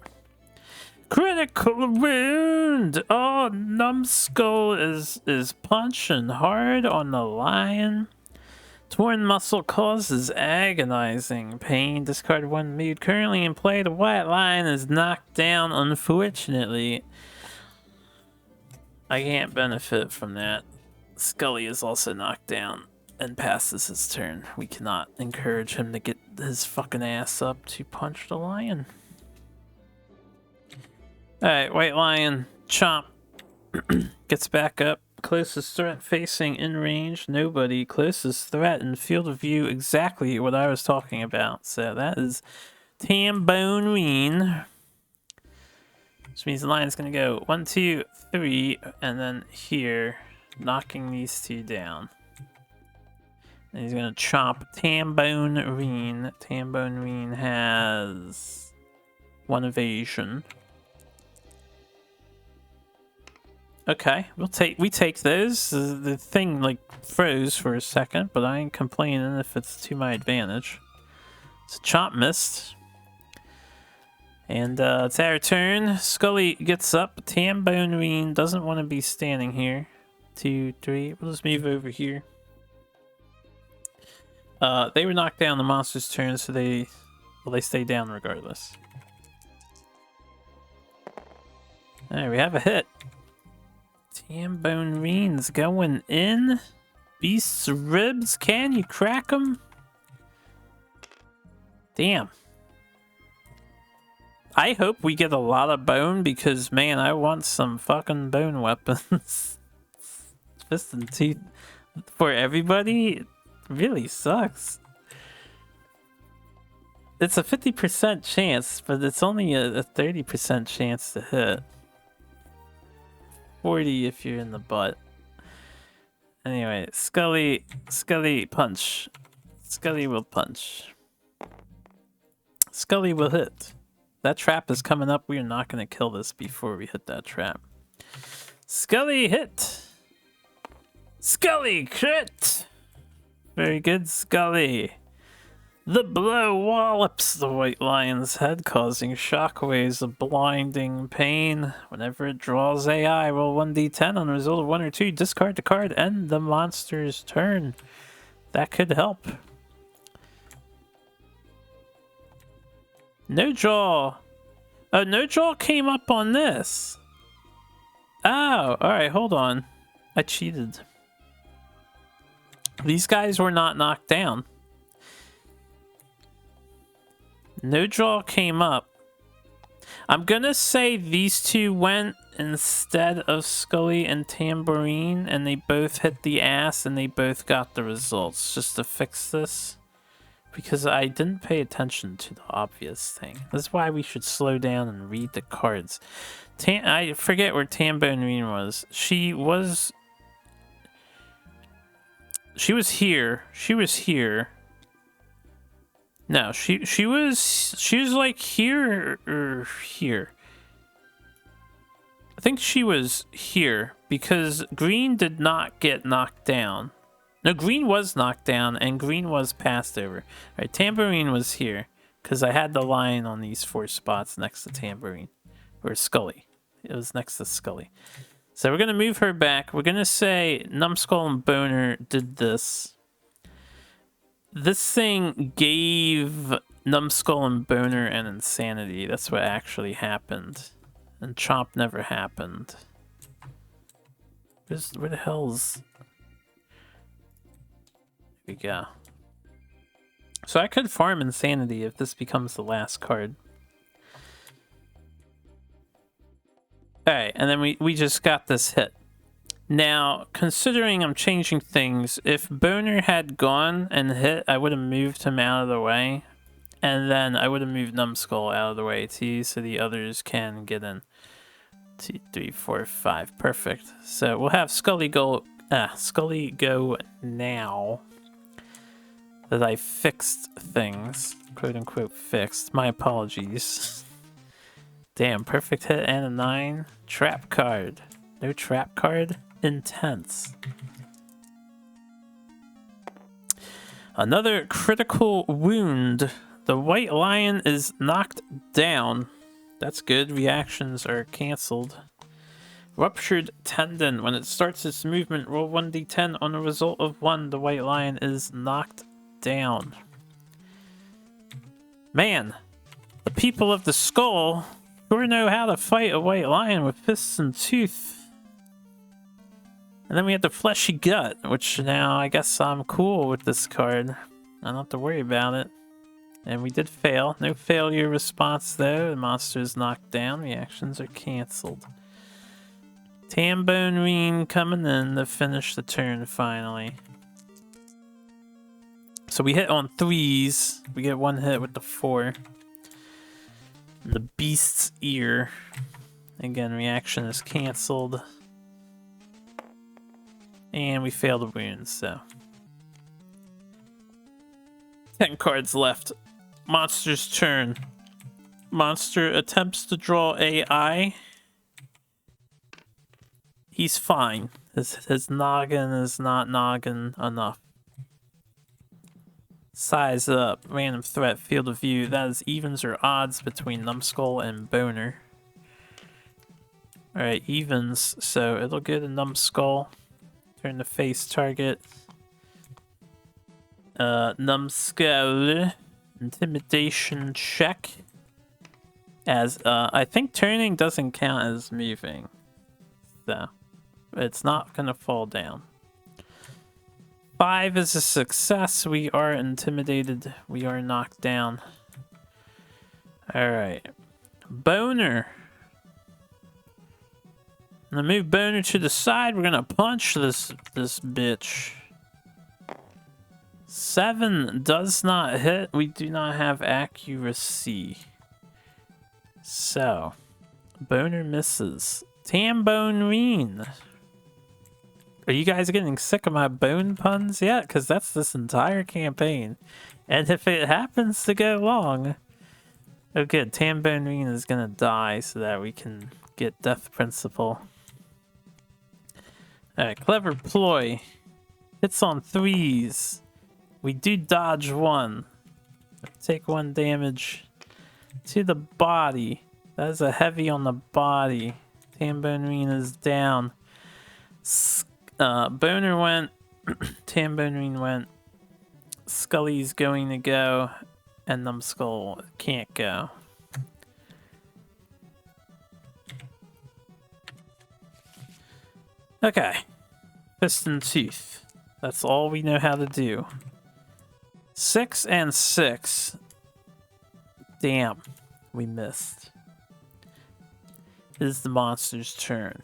Critical wound! Oh, Numbskull is punching hard on the lion. Torn muscle causes agonizing pain. Discard 1 mood currently in play. The white lion is knocked down, unfortunately. I can't benefit from that. Scully is also knocked down and passes his turn. We cannot encourage him to get his fucking ass up to punch the lion. Alright, white lion, chomp. Gets back up. Closest threat facing in range, nobody. Closest threat in field of view, exactly what I was talking about. So that is Tambourine. Which means the lion's gonna go 1, 2, 3, and then here, knocking these 2 down. And he's gonna chomp Tambourine. Tambourine has 1 evasion. Okay, we take those. The thing like froze for a second, but I ain't complaining if it's to my advantage. So chomp missed. And it's our turn. Scully gets up. Tambourine doesn't want to be standing here. 2, 3. We'll just move over here. They were knocked down the monster's turn, so they stay down regardless. Alright, we have a hit. Tambourine's going in. Beast's ribs. Can you crack them? Damn. I hope we get a lot of bone because, man, I want some fucking bone weapons. Fist and teeth for everybody really sucks. It's a 50% chance, but it's only a 30% chance to hit. 40 if you're in the butt. Anyway, Scully punch. Scully will punch. Scully will hit. That trap is coming up. We are not going to kill this before we hit that trap. Scully hit. Scully crit. Very good, Scully. The blow wallops the white lion's head, causing shockwaves of blinding pain. Whenever it draws AI, roll 1d10 on the result of 1 or 2. Discard the card, end the monster's turn. That could help. No draw. Oh, no draw came up on this. Oh, alright, hold on. I cheated. These guys were not knocked down. No draw came up. I'm gonna say these two went instead of Scully and Tambourine, and they both hit the ass and they both got the results, just to fix this. Because I didn't pay attention to the obvious thing. This is why we should slow down and read the cards. I forget where Tambourine was. She was here. She was here. No, she was like here or here. I think she was here because Green did not get knocked down. No, Green was knocked down and Green was passed over. All right, Tambourine was here because I had the line on these 4 spots next to Tambourine. Or Scully. It was next to Scully. So we're going to move her back. We're going to say Numbskull and Boner did this. This thing gave Numbskull and Boner an insanity. That's what actually happened. And Chomp never happened. Where the hell's... There we go. So I could farm insanity if this becomes the last card. Alright, and then we just got this hit. Now, considering I'm changing things, if Boner had gone and hit, I would have moved him out of the way. And then I would have moved Numbskull out of the way too, so the others can get in. 2, 3, 4, 5. Perfect. So we'll have Scully go now. That I fixed things. Quote unquote fixed. My apologies. Damn, perfect hit and a 9. Trap card. No trap card? Intense. Another critical wound. The white lion is knocked down. That's good. Reactions are cancelled. Ruptured tendon. When it starts its movement, roll 1d10. On a result of 1, the white lion is knocked down. Man, the people of the skull sure know how to fight a white lion with fists and tooth. And then we have the fleshy gut, which now I guess I'm cool with this card. I don't have to worry about it. And we did fail. No failure response though. The monster is knocked down. Reactions are cancelled. Tambourine coming in to finish the turn finally. So we hit on 3s. We get 1 hit with the 4. The beast's ear. Again, reaction is cancelled. And we failed the wounds, so. 10 cards left. Monster's turn. Monster attempts to draw AI. He's fine. His noggin is not noggin enough. Size up. Random threat. Field of view. That is evens or odds between Numbskull and Boner. Alright, evens. So it'll go to Numbskull. Turn to face target. Numbskull. Intimidation check. As, I think turning doesn't count as moving. So, it's not gonna fall down. 5 is a success. We are intimidated. We are knocked down. Alright. Boner. I'm gonna move Boner to the side. We're gonna punch this bitch. 7 does not hit. We do not have accuracy. So, Boner misses. Tambourine. Are you guys getting sick of my bone puns yet? Because that's this entire campaign. And if it happens to go long... Oh good, Tambourine is gonna die so that we can get Death Principle. Alright, clever ploy. Hits on 3s. We do dodge 1. Take 1 damage to the body. That is a heavy on the body. Tambonine is down. Boner went. Tambonine went. Scully's going to go. And Numbskull can't go. Okay. Piston Tooth. That's all we know how to do. 6 and 6. Damn. We missed. It is the monster's turn.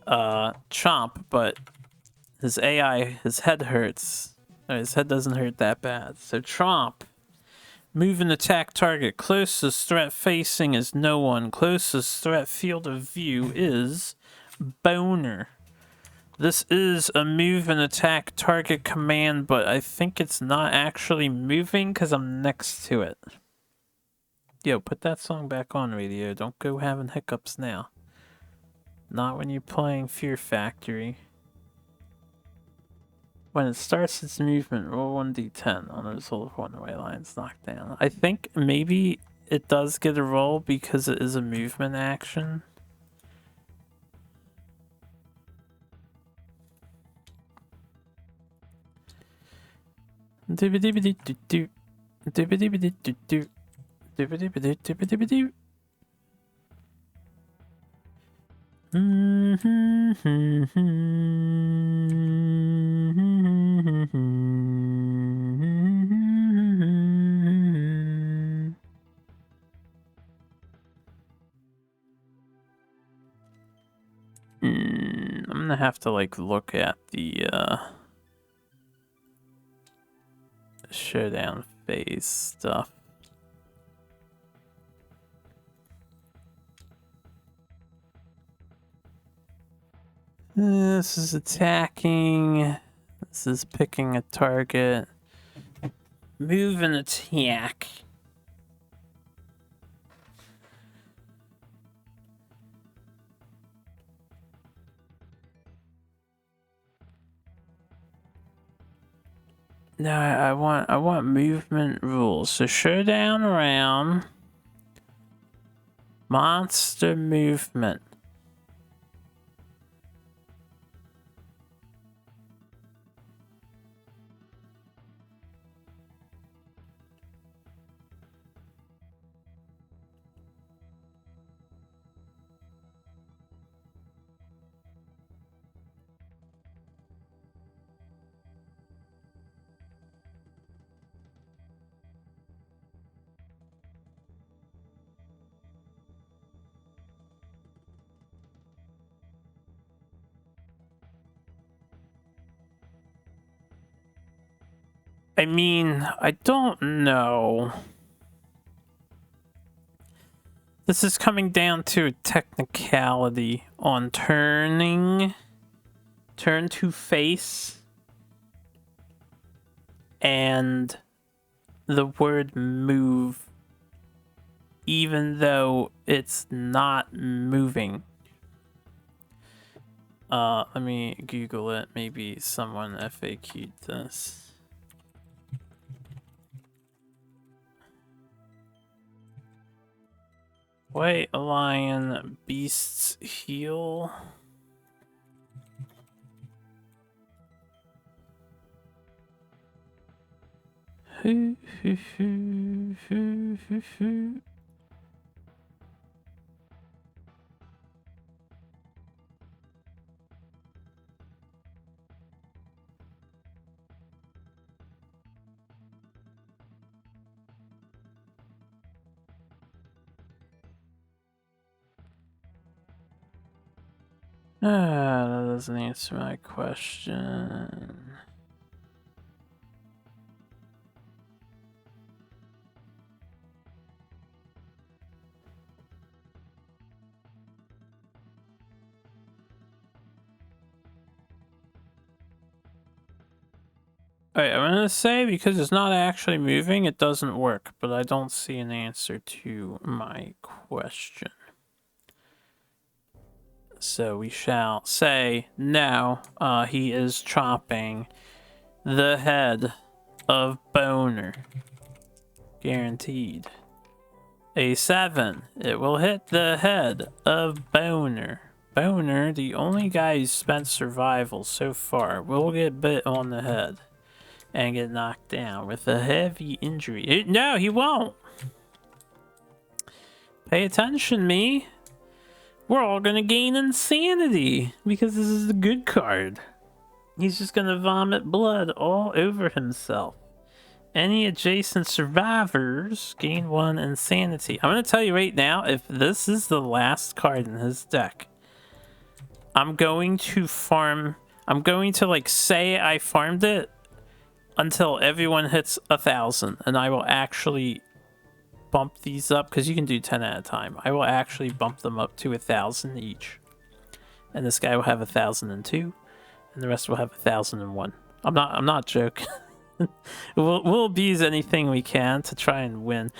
Chomp, but his AI, his head hurts. No, his head doesn't hurt that bad. So Chomp. Move and attack target. Closest threat facing is no one. Closest threat field of view is Boner. This is a move and attack target command, but I think it's not actually moving because I'm next to it. Yo, put that song back on, radio. Don't go having hiccups now. Not when you're playing Fear Factory. When it starts its movement, roll 1d10 on a result of one-way lines knocked down. I think maybe it does get a roll because it is a movement action. Do-ba-dee-ba-dee-do-do. Do-ba-dee-ba-dee-do-do. Do-ba-dee-ba-dee-do-ba-dee-ba-doo. I'm gonna have to like look at the showdown phase stuff. This is attacking. This is picking a target. Move and attack. No, I want movement rules. So showdown round. Monster movement. I mean, I don't know. This is coming down to a technicality on turning. Turn to face. And the word move. Even though it's not moving. Let me Google it. Maybe someone FAQ'd this. White lion beast's heel. Hoo, hoo, hoo, hoo, hoo, hoo. That doesn't answer my question. Alright, I'm gonna say because it's not actually moving, it doesn't work, but I don't see an answer to my question. So we shall say no. He is chopping the head of Boner. Guaranteed. A 7. It will hit the head of Boner. Boner, the only guy who's spent survival so far, will get bit on the head and get knocked down with a heavy injury. No, he won't. Pay attention, me. We're all gonna gain insanity because this is the good card. He's just gonna vomit blood all over himself. Any adjacent survivors gain 1 insanity. I'm gonna tell you right now, if this is the last card in his deck, I'm going to farm. I'm going to like say I farmed it until everyone hits 1,000, and I will actually bump these up because you can do 10 at a time. I will actually bump them up to 1,000 each, and this guy will have 1,002, and the rest will have 1,001. I'm not joking. We'll abuse anything we can to try and win.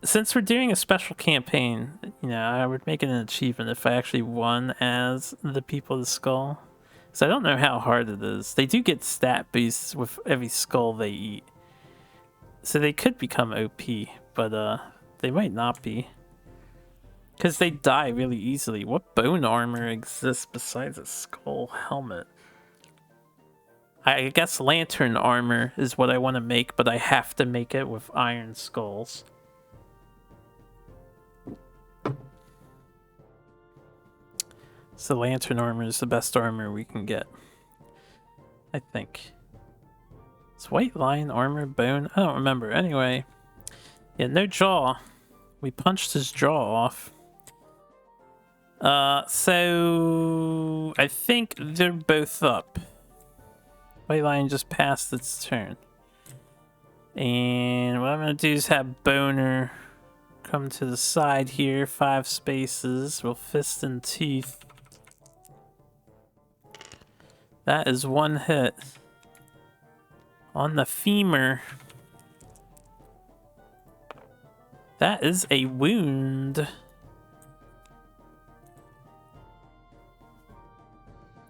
Since we're doing a special campaign, you know, I would make it an achievement if I actually won as the People of the Skull. So I don't know how hard it is. They do get stat boosts with every skull they eat. So they could become OP, but they might not be. Because they die really easily. What bone armor exists besides a skull helmet? I guess lantern armor is what I want to make, but I have to make it with iron skulls. So lantern armor is the best armor we can get, I think. It's white line armor bone. I don't remember. Anyway, yeah, no jaw. We punched his jaw off. So I think they're both up. White line just passed its turn. And what I'm going to do is have Boner come to the side here. 5 spaces. We'll fist and teeth. That is 1 hit. On the femur. That is a wound.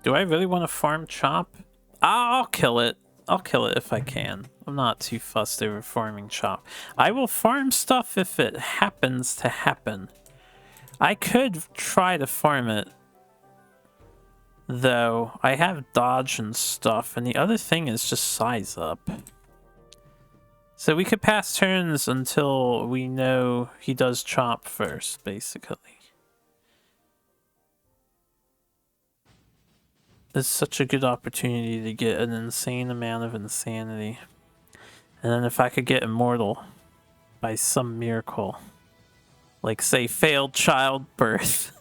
Do I really want to farm Chop? I'll kill it. I'll kill it if I can. I'm not too fussed over farming Chop. I will farm stuff if it happens to happen. I could try to farm it, though. I have dodge and stuff, and the other thing is just size up. So we could pass turns until we know he does Chop first, basically. It's such a good opportunity to get an insane amount of insanity. And then if I could get immortal by some miracle, like say failed childbirth.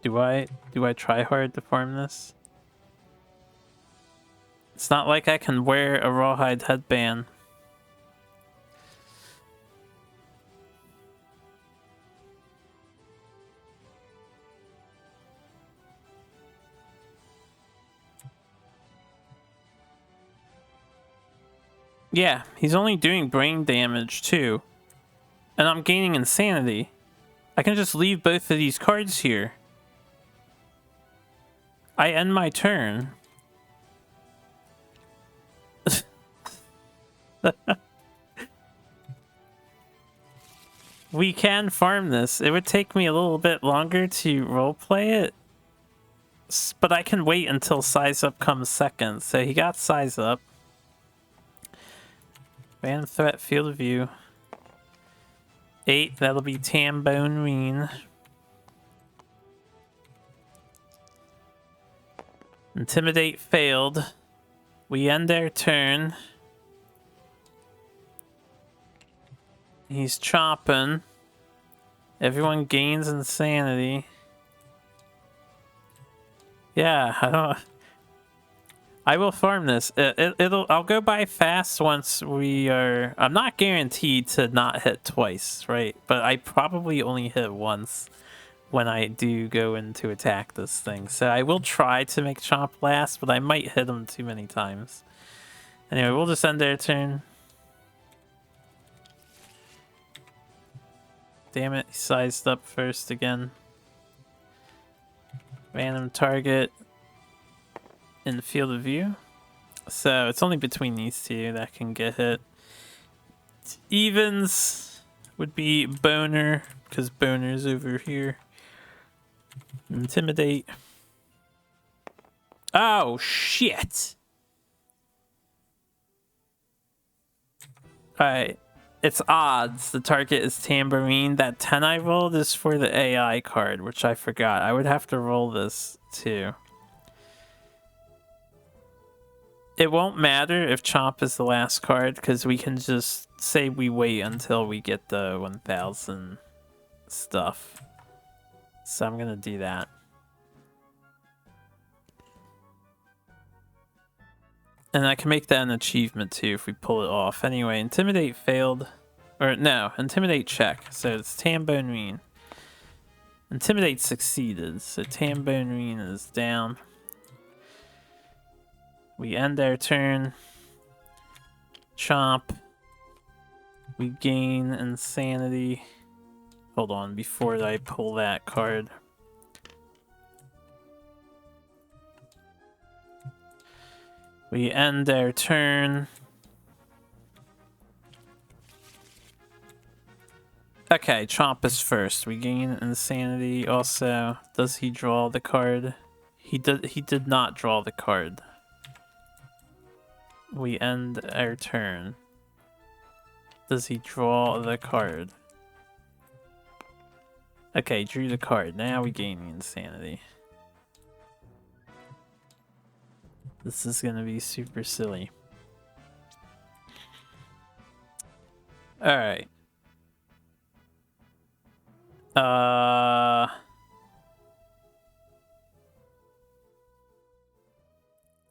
Do I try hard to farm this? It's not like I can wear a rawhide headband. Yeah, he's only doing brain damage too. And I'm gaining insanity. I can just leave both of these cards here. I end my turn. We can farm this. It would take me a little bit longer to roleplay it, but I can wait until size up comes second. So he got size up. Ban threat, field of view. 8, that'll be Tambourine. Intimidate failed. We end their turn. He's chopping. Everyone gains insanity. Yeah, I will farm this. I'll go by fast once we are. I'm not guaranteed to not hit twice, right? But I probably only hit once when I do go in to attack this thing. So I will try to make Chomp last, but I might hit him too many times. Anyway, we'll just end their turn. Damn it, he sized up first again. Random target in the field of view. So it's only between these two that can get hit. Evens would be Boner, because Boner's over here. Intimidate. Oh, shit! Alright. It's odds. The target is Tambourine. That 10 I rolled is for the AI card, which I forgot. I would have to roll this too. It won't matter if Chomp is the last card, because we can just say we wait until we get the 1000 stuff. So I'm going to do that. And I can make that an achievement too if we pull it off. Anyway, Intimidate failed. Or no, Intimidate check. So it's Tambourine. Intimidate succeeded. So Tambourine is down. We end our turn. Chomp. We gain Insanity. Hold on, before I pull that card. We end our turn. Okay, Chomp is first. We gain Insanity. Also, does he draw the card? He did not draw the card. We end our turn. Does he draw the card? Okay, drew the card. Now we gain the Insanity. This is gonna be super silly. Alright.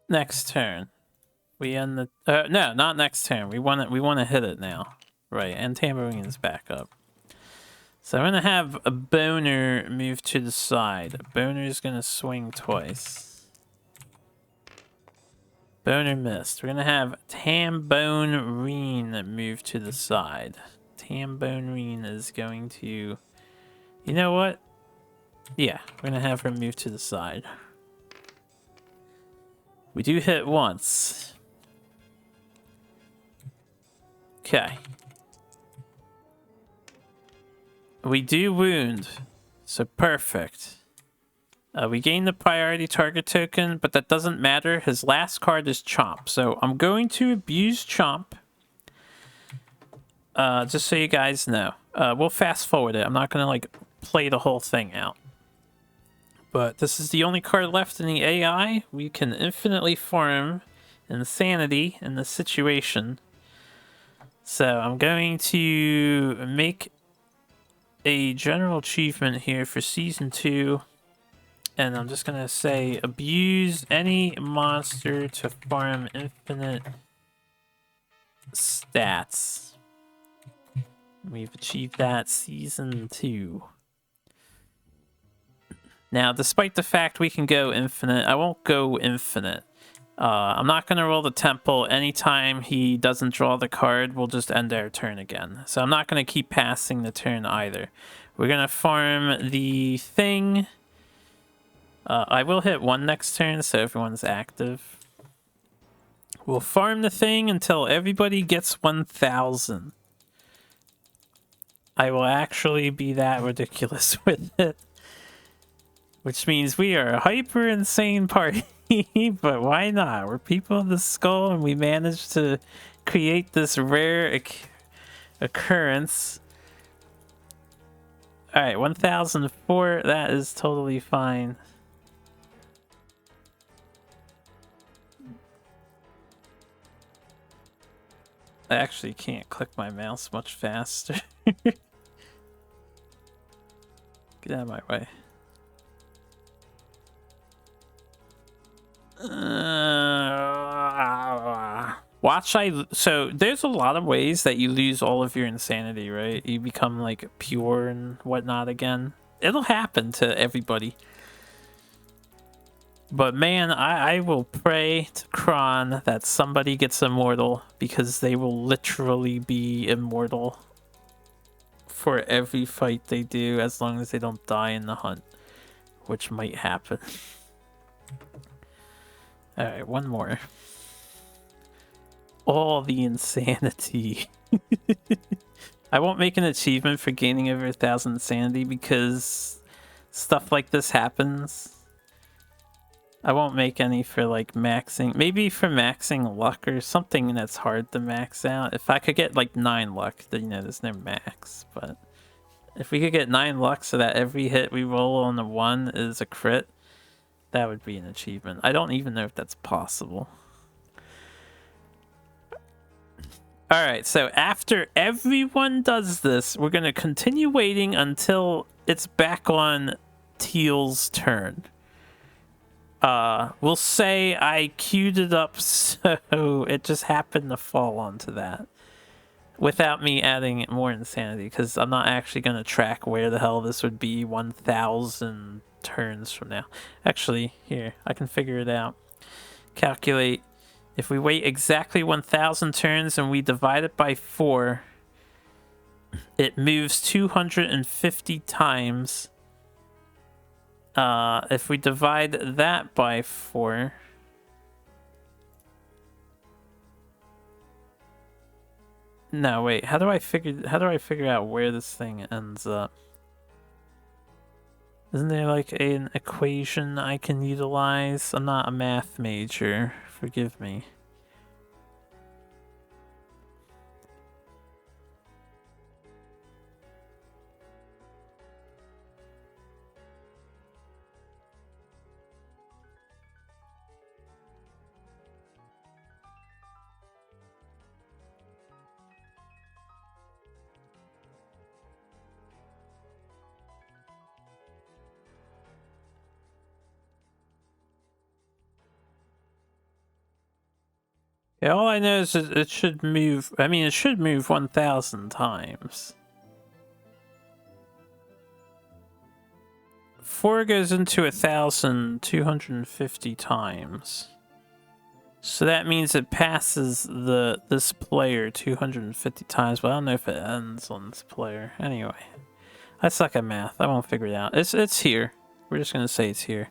Next turn. We end the no, not next turn. We want to hit it now. Right, and Tambourine's back up. So I'm gonna have a Boner move to the side. Boner's gonna swing twice. Boner missed. We're gonna have Tambourine move to the side. Tambourine is going to, you know what? Yeah, we're gonna have her move to the side. We do hit once. Okay. We do wound, so perfect. We gain the priority target token, but that doesn't matter. His last card is Chomp, so I'm going to abuse Chomp. Just so you guys know. We'll fast forward it. I'm not going to like play the whole thing out. But this is the only card left in the AI. We can infinitely farm Insanity in this situation. So I'm going to make a general achievement here for Season 2. And I'm just going to say, abuse any monster to farm infinite stats. We've achieved that Season 2. Now, despite the fact we can go infinite, I won't go infinite. I'm not going to roll the temple. Anytime he doesn't draw the card, we'll just end our turn again. So I'm not going to keep passing the turn either. We're going to farm the thing. I will hit 1 next turn, so everyone's active. We'll farm the thing until everybody gets 1,000. I will actually be that ridiculous with it. Which means we are a hyper insane party. But why not? We're people of the skull and we managed to create this rare occurrence. Alright, 1004. That is totally fine. I actually can't click my mouse much faster. Get out of my way. So there's a lot of ways that you lose all of your insanity, right? You become like pure and whatnot again. It'll happen to everybody. But man, I will pray to Kron that somebody gets immortal, because they will literally be immortal for every fight they do, as long as they don't die in the hunt, which might happen. Alright, one more. All the insanity. I won't make an achievement for gaining over 1,000 insanity because stuff like this happens. I won't make any for like maxing, maybe for maxing luck or something that's hard to max out. If I could get like 9 luck, then you know there's no max, but if we could get 9 luck so that every hit we roll on the 1 is a crit, that would be an achievement. I don't even know if that's possible. Alright, so after everyone does this, we're going to continue waiting until it's back on Teal's turn. We'll say I queued it up so it just happened to fall onto that. Without me adding more insanity, because I'm not actually going to track where the hell this would be 1,000 turns from now. Actually, here, I can figure it out. Calculate. If we wait exactly 1,000 turns and we divide it by 4, it moves 250 times. If we divide that by 4... No, wait, how do I figure out where this thing ends up? Isn't there like an equation I can utilize? I'm not a math major, forgive me. Yeah, all I know is it should move, I mean, it should move 1,000 times. 4 goes into 1,250 times. So that means it passes this player 250 times, but I don't know if it ends on this player. Anyway, I suck at math. I won't figure it out. It's here. We're just gonna say it's here.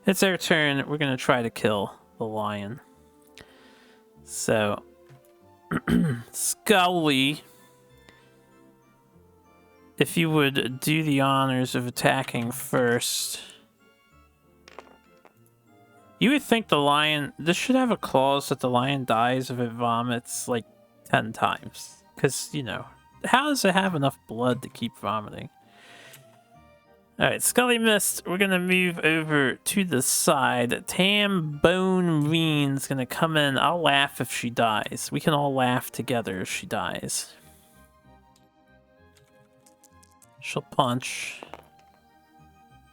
It's our turn. We're gonna try to kill the lion. So, Scully, if you would do the honors of attacking first. You would think the lion... This should have a clause that the lion dies if it vomits like 10 times. Because, you know, how does it have enough blood to keep vomiting? Alright, Scully missed. We're going to move over to the side. Tam Bone Reen's going to come in. I'll laugh if she dies. We can all laugh together if she dies. She'll punch.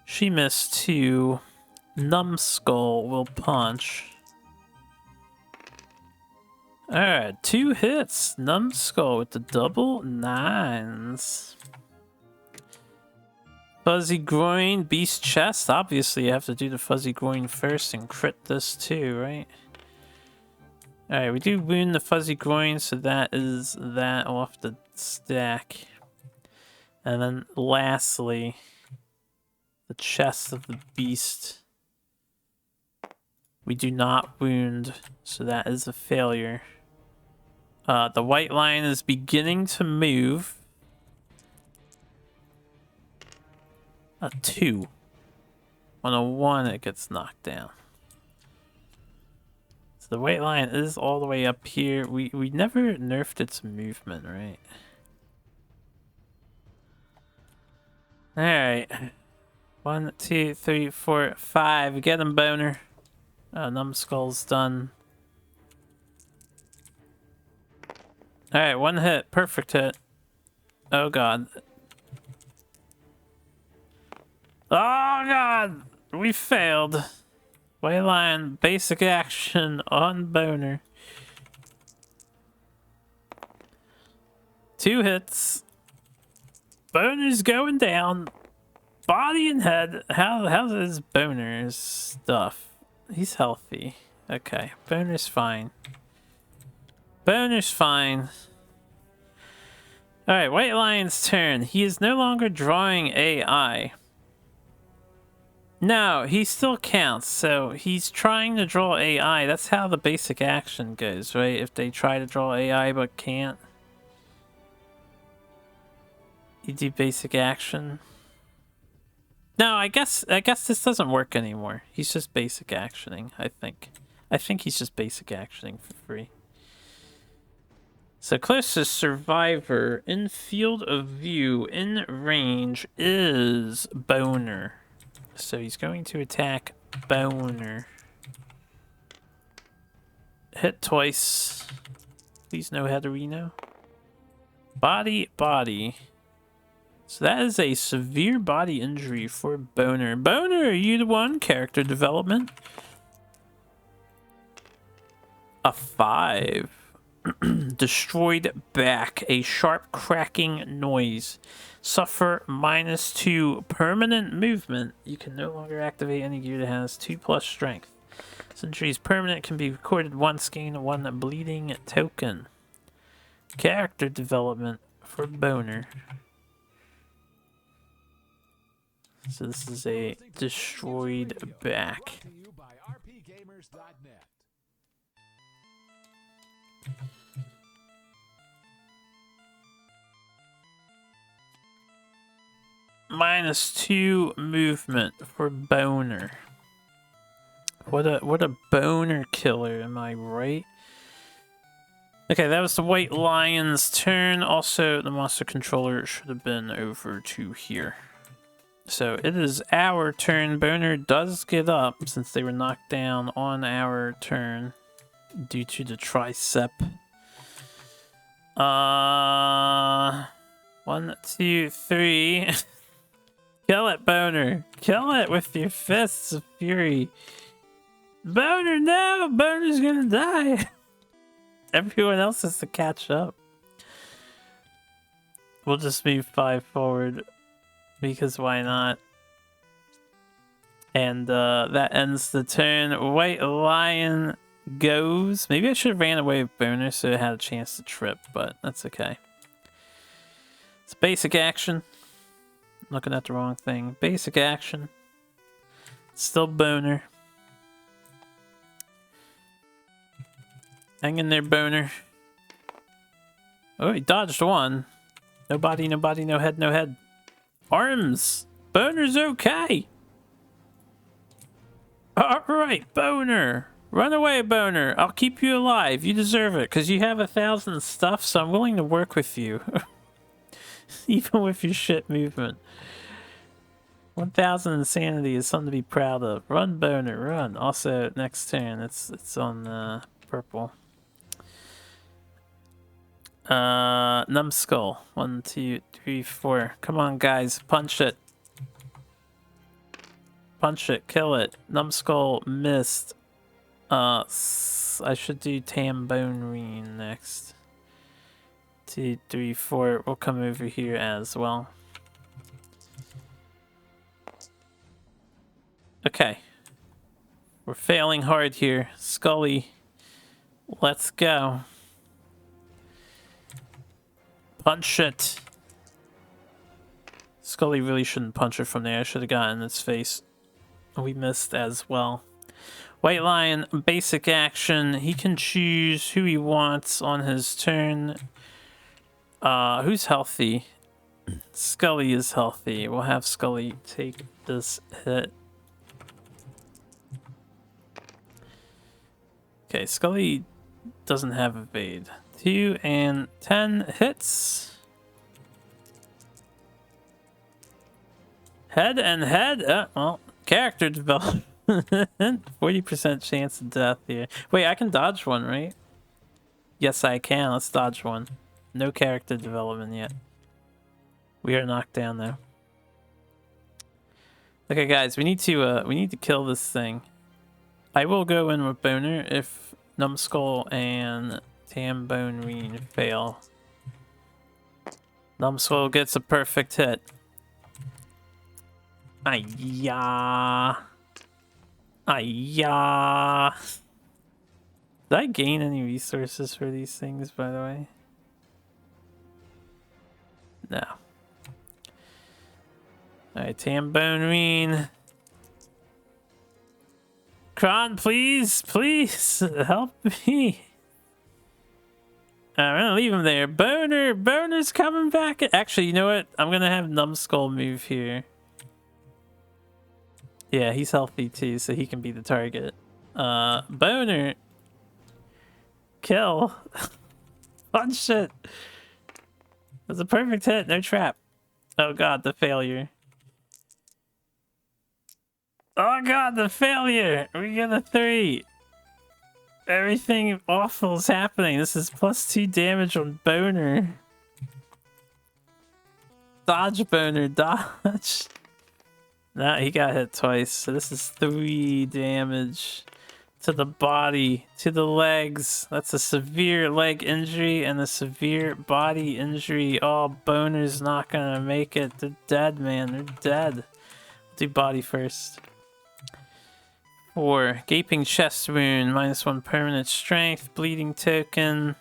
She missed 2. Numbskull will punch. Alright, 2 hits. Numbskull with the double 9s. Fuzzy groin, beast chest. Obviously, you have to do the fuzzy groin first and crit this too, right? Alright, we do wound the fuzzy groin, so that is that off the stack. And then lastly, the chest of the beast. We do not wound, so that is a failure. The white line is beginning to move. A 2. On a 1, it gets knocked down. So the white line is all the way up here. We never nerfed its movement, right? Alright. 1, 2, 3, 4, 5. Get him, Boner. Numbskull's done. Alright, 1 hit. Perfect hit. Oh god. Oh god! We failed. White line, basic action on Boner. 2 hits. Boner's going down. body and head. How's his boner stuff? He's healthy. Okay, boner's fine. Boner's fine. Alright, White Lion's turn. He is no longer drawing AI. No, he still counts, so he's trying to draw AI. That's how the basic action goes, right? If they try to draw AI but can't, you do basic action. No, I guess this doesn't work anymore. He's just basic actioning, I think. I think he's just basic actioning for free. So closest survivor in field of view in range is Boner. So he's going to attack Boner. Hit twice. Please no headerino. Body, body. So that is a severe body injury for Boner. Boner, are you the one? Character development. A 5. Destroyed back. A sharp cracking noise. Suffer -2 permanent movement. You can no longer activate any gear that has 2+ strength. This injury is permanent, can be recorded once, gain 1 bleeding token. Character development for Boner. So this is a destroyed back. -2 movement for Boner. What a boner killer, am I right? Okay, that was the White Lion's turn. Also, the monster controller should have been over to here. So it is our turn. Boner does get up since they were knocked down on our turn due to the tricep. 1, 2, 3. Kill it, Boner. Kill it with your fists of fury. Boner, no! Boner's gonna die. Everyone else has to catch up. We'll just move 5 forward. Because why not? And that ends the turn. White Lion goes. Maybe I should have ran away with Boner so I had a chance to trip, but that's okay. It's basic action. I'm looking at the wrong thing. Basic action. It's still Boner. Hang in there, Boner. Oh, he dodged one. No body, no body, no head, no head. Arms! Boner's okay! Alright, Boner! Run away, Boner! I'll keep you alive. You deserve it, because you have 1,000 stuff, so I'm willing to work with you. Even with your shit movement. 1,000 insanity is something to be proud of. Run, Boner, run. Also, next turn, it's on purple. Numbskull. 1, 2, 3, 4. Come on, guys. Punch it. Punch it. Kill it. Numbskull missed. I should do Tambourine next. 2, 3, 4. We'll come over here as well. Okay. We're failing hard here. Scully. Let's go. Punch it. Scully really shouldn't punch it from there. I should have gotten its face. We missed as well. White Lion, basic action. He can choose who he wants on his turn. Who's healthy? Scully is healthy. We'll have Scully take this hit. Okay, Scully doesn't have evade. 2 and 10 hits. Head and head. Well, character development. 40% chance of death here. Wait, I can dodge one, right? Yes, I can. Let's dodge one. No character development yet. We are knocked down though. Okay, guys, we need to kill this thing. I will go in with Boner if Numbskull and Tambourine fail. Numbskull gets a perfect hit. Ayah. Ayah. Did I gain any resources for these things, by the way? No. Alright, Tambourine. Kron, please, please, help me. I'm gonna leave him there. Boner's coming back. Actually, you know what? I'm gonna have Numbskull move here. Yeah, he's healthy too, so he can be the target. Boner. Kill. Fun shit. That's a perfect hit, no trap. Oh god, the failure. Oh god, the failure! We get a 3. Everything awful is happening. This is +2 damage on Boner. Dodge, Boner, dodge. Nah, he got hit twice, so this is 3 damage to the body, to the legs. That's a severe leg injury and a severe body injury. Oh, Boner's not gonna make it. They're dead, man. They're dead. Do body first. 4. Gaping chest wound, -1 permanent strength, bleeding token.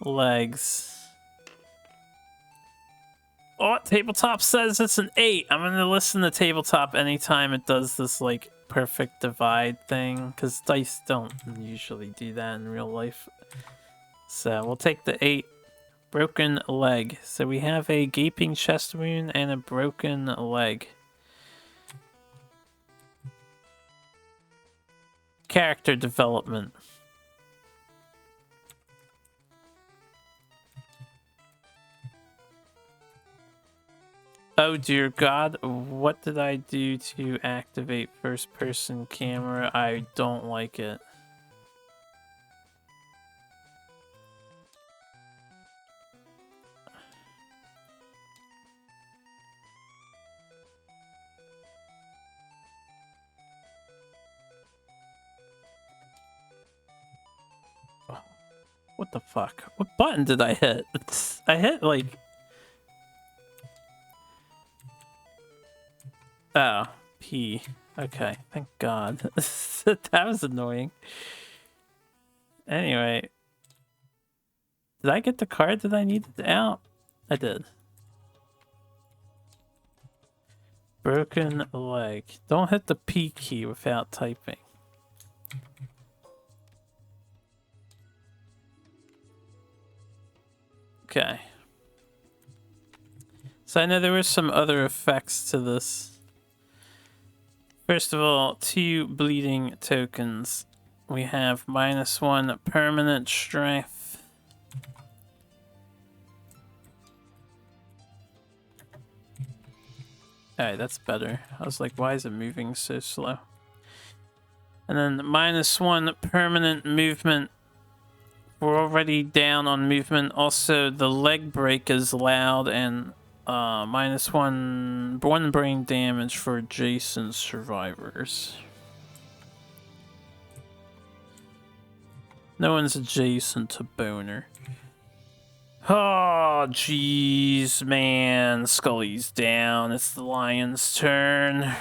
Legs. Oh, Tabletop says it's an 8. I'm gonna listen to Tabletop anytime it does this, like, perfect divide thing, because dice don't usually do that in real life. So we'll take the 8. Broken leg. So we have a gaping chest wound and a broken leg. Character development. Oh dear god, what did I do to activate first person camera? I don't like it. What the fuck? What button did I hit? I hit like... Oh, P. Okay, thank God. That was annoying. Anyway. Did I get the card that I needed out? I did. Broken leg. Don't hit the P key without typing. Okay. So I know there were some other effects to this. First of all, 2 bleeding tokens. We have -1 permanent strength. Alright, that's better. I was like, why is it moving so slow? And then -1 permanent movement. We're already down on movement. Also, the leg break is loud and -1 brain damage for adjacent survivors. No one's adjacent to Boner. Oh, jeez, man. Scully's down. It's the lion's turn.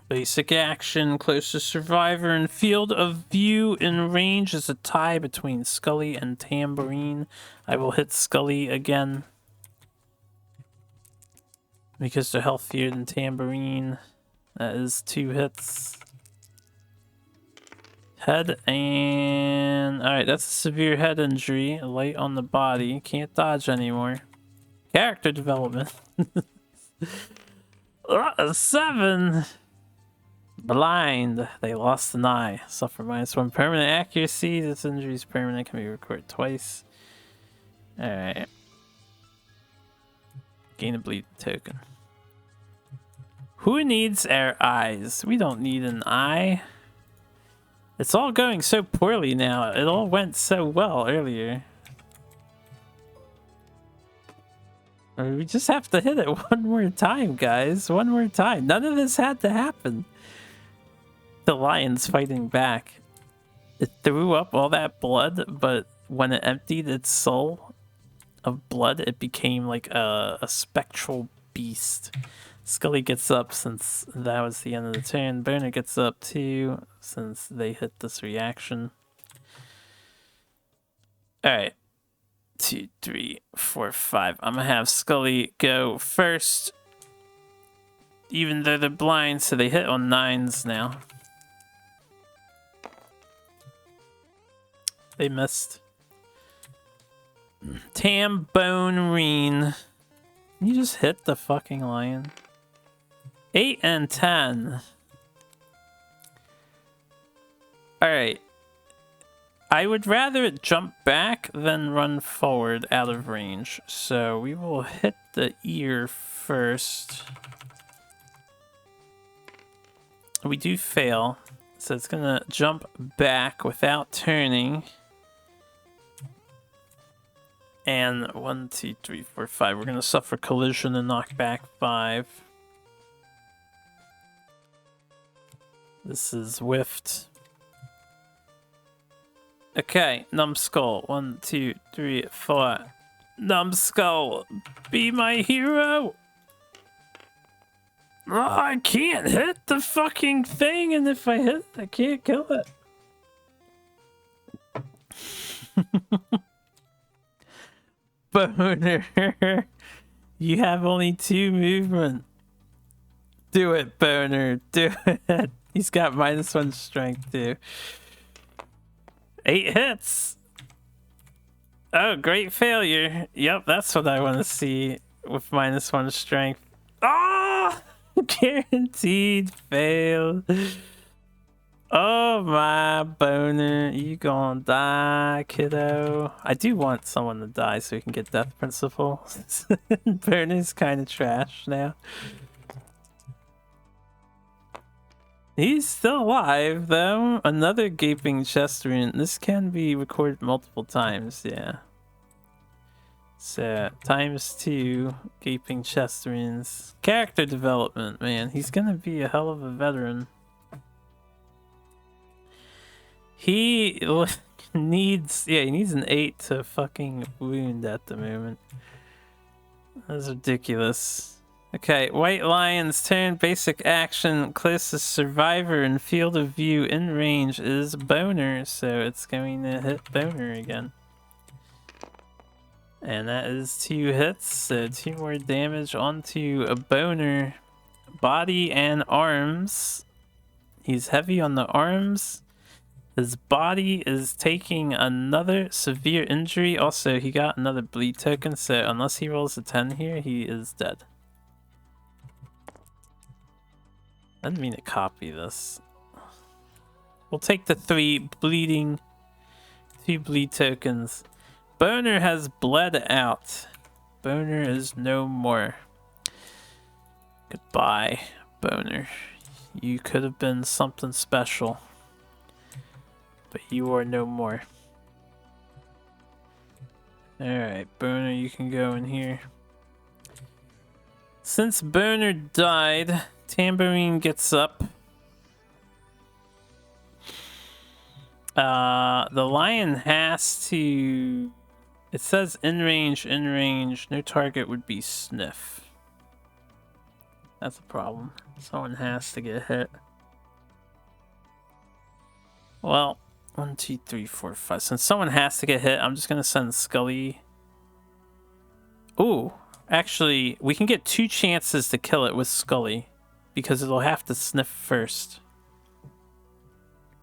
Basic action. Closest survivor in field of view in range is a tie between Scully and Tambourine. I will hit Scully again, because they're healthier than Tambourine. That is 2 hits. Head and... Alright, that's a severe head injury. Light on the body. Can't dodge anymore. Character development. 7! Blind. They lost an eye. Suffer -1 permanent accuracy. This injury is permanent. Can be recorded twice. Alright. Gain a bleed token. Who needs our eyes? We don't need an eye. It's all going so poorly now. It all went so well earlier. We just have to hit it one more time, guys. One more time. None of this had to happen. The lion's fighting back. It threw up all that blood, but when it emptied its soul of blood, it became like a spectral beast. Scully gets up since that was the end of the turn. Boner gets up too since they hit this reaction. Alright. 2, 3, 4, 5. I'm gonna have Scully go first. Even though they're blind, so they hit on 9s now. They missed. Tambourine. You just hit the fucking lion. 8 and 10. Alright. I would rather jump back than run forward out of range. So we will hit the ear first. We do fail. So it's gonna jump back without turning. And 1, 2, 3, 4, 5. We're gonna suffer collision and knock back 5. This is whiffed. Okay, numbskull. 1, 2, 3, 4. Numbskull, be my hero. Oh, I can't hit the fucking thing, and if I hit, I can't kill it. Boner, you have only 2 movement. Do it, Boner. Do it. He's got -1 strength too. 8 hits. Oh, great failure. Yep, that's what I want to see with -1 strength. Ah! Oh! Guaranteed fail. Oh my Boner, you gonna die, kiddo. I do want someone to die so we can get death principle. Boner's kind of trash now. He's still alive though. Another gaping chest wound. This can be recorded multiple times, yeah. So ×2 gaping chest wounds. Character development, man. He's gonna be a hell of a veteran. He needs, yeah, he needs an 8 to fucking wound at the moment. That's ridiculous. Okay, White Lion's turn. Basic action. Closest survivor in field of view in range is Boner, so it's going to hit Boner again. And that is 2 hits, so 2 more damage onto a Boner. Body and arms. He's heavy on the arms. His body is taking another severe injury. Also, he got another bleed token, so unless he rolls a 10 here, he is dead. I didn't mean to copy this. We'll take the 3 bleeding, 2 bleed tokens. Boner has bled out. Boner is no more. Goodbye, Boner. You could have been something special, but you are no more. Alright, Boner, you can go in here. Since Boner died, Tambourine gets up. The lion has to... It says in range, in range. No target would be sniff. That's a problem. Someone has to get hit. Well, 1, 2, 3, 4, 5. Since someone has to get hit, I'm just gonna send Scully. Ooh, actually, we can get 2 chances to kill it with Scully, because it'll have to sniff first.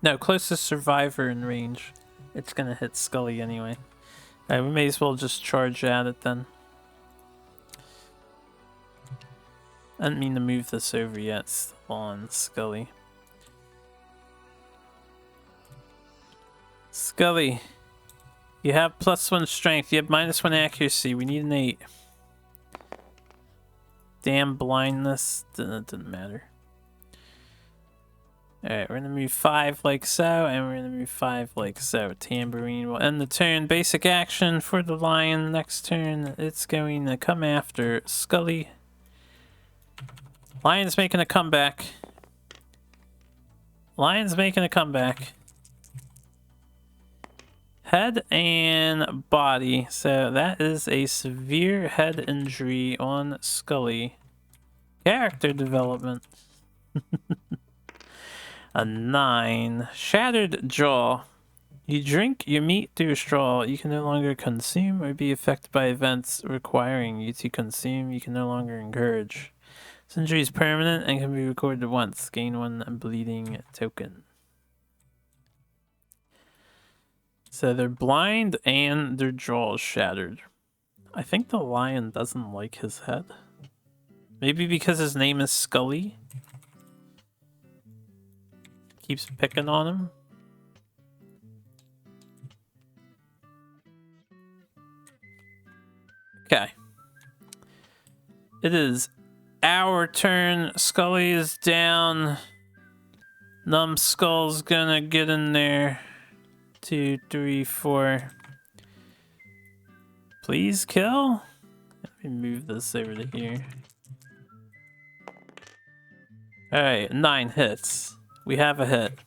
No, closest survivor in range. It's gonna hit Scully anyway. Alright, we may as well just charge at it then. I didn't mean to move this over yet. Still on Scully. Scully, you have +1 strength. You have -1 accuracy. We need an 8. Damn blindness. Didn't matter. Alright, we're gonna move 5 like so, and we're gonna move 5 like so. Tambourine will end the turn. Basic action for the lion. Next turn, it's going to come after Scully. Lion's making a comeback. Lion's making a comeback. Head and body. So that is a severe head injury on Scully. Character development. A 9. Shattered jaw. You drink your meat through a straw. You can no longer consume or be affected by events requiring you to consume. You can no longer encourage. This injury is permanent and can be recorded once. Gain 1 bleeding token. So they're blind and their jaw is shattered. I think the lion doesn't like his head. Maybe because his name is Scully. Keeps picking on him. Okay. It is our turn. Scully is down. Numbskull's gonna get in there. 2, 3, 4. Please kill. Let me move this over to here. Alright, 9 hits. We have a hit.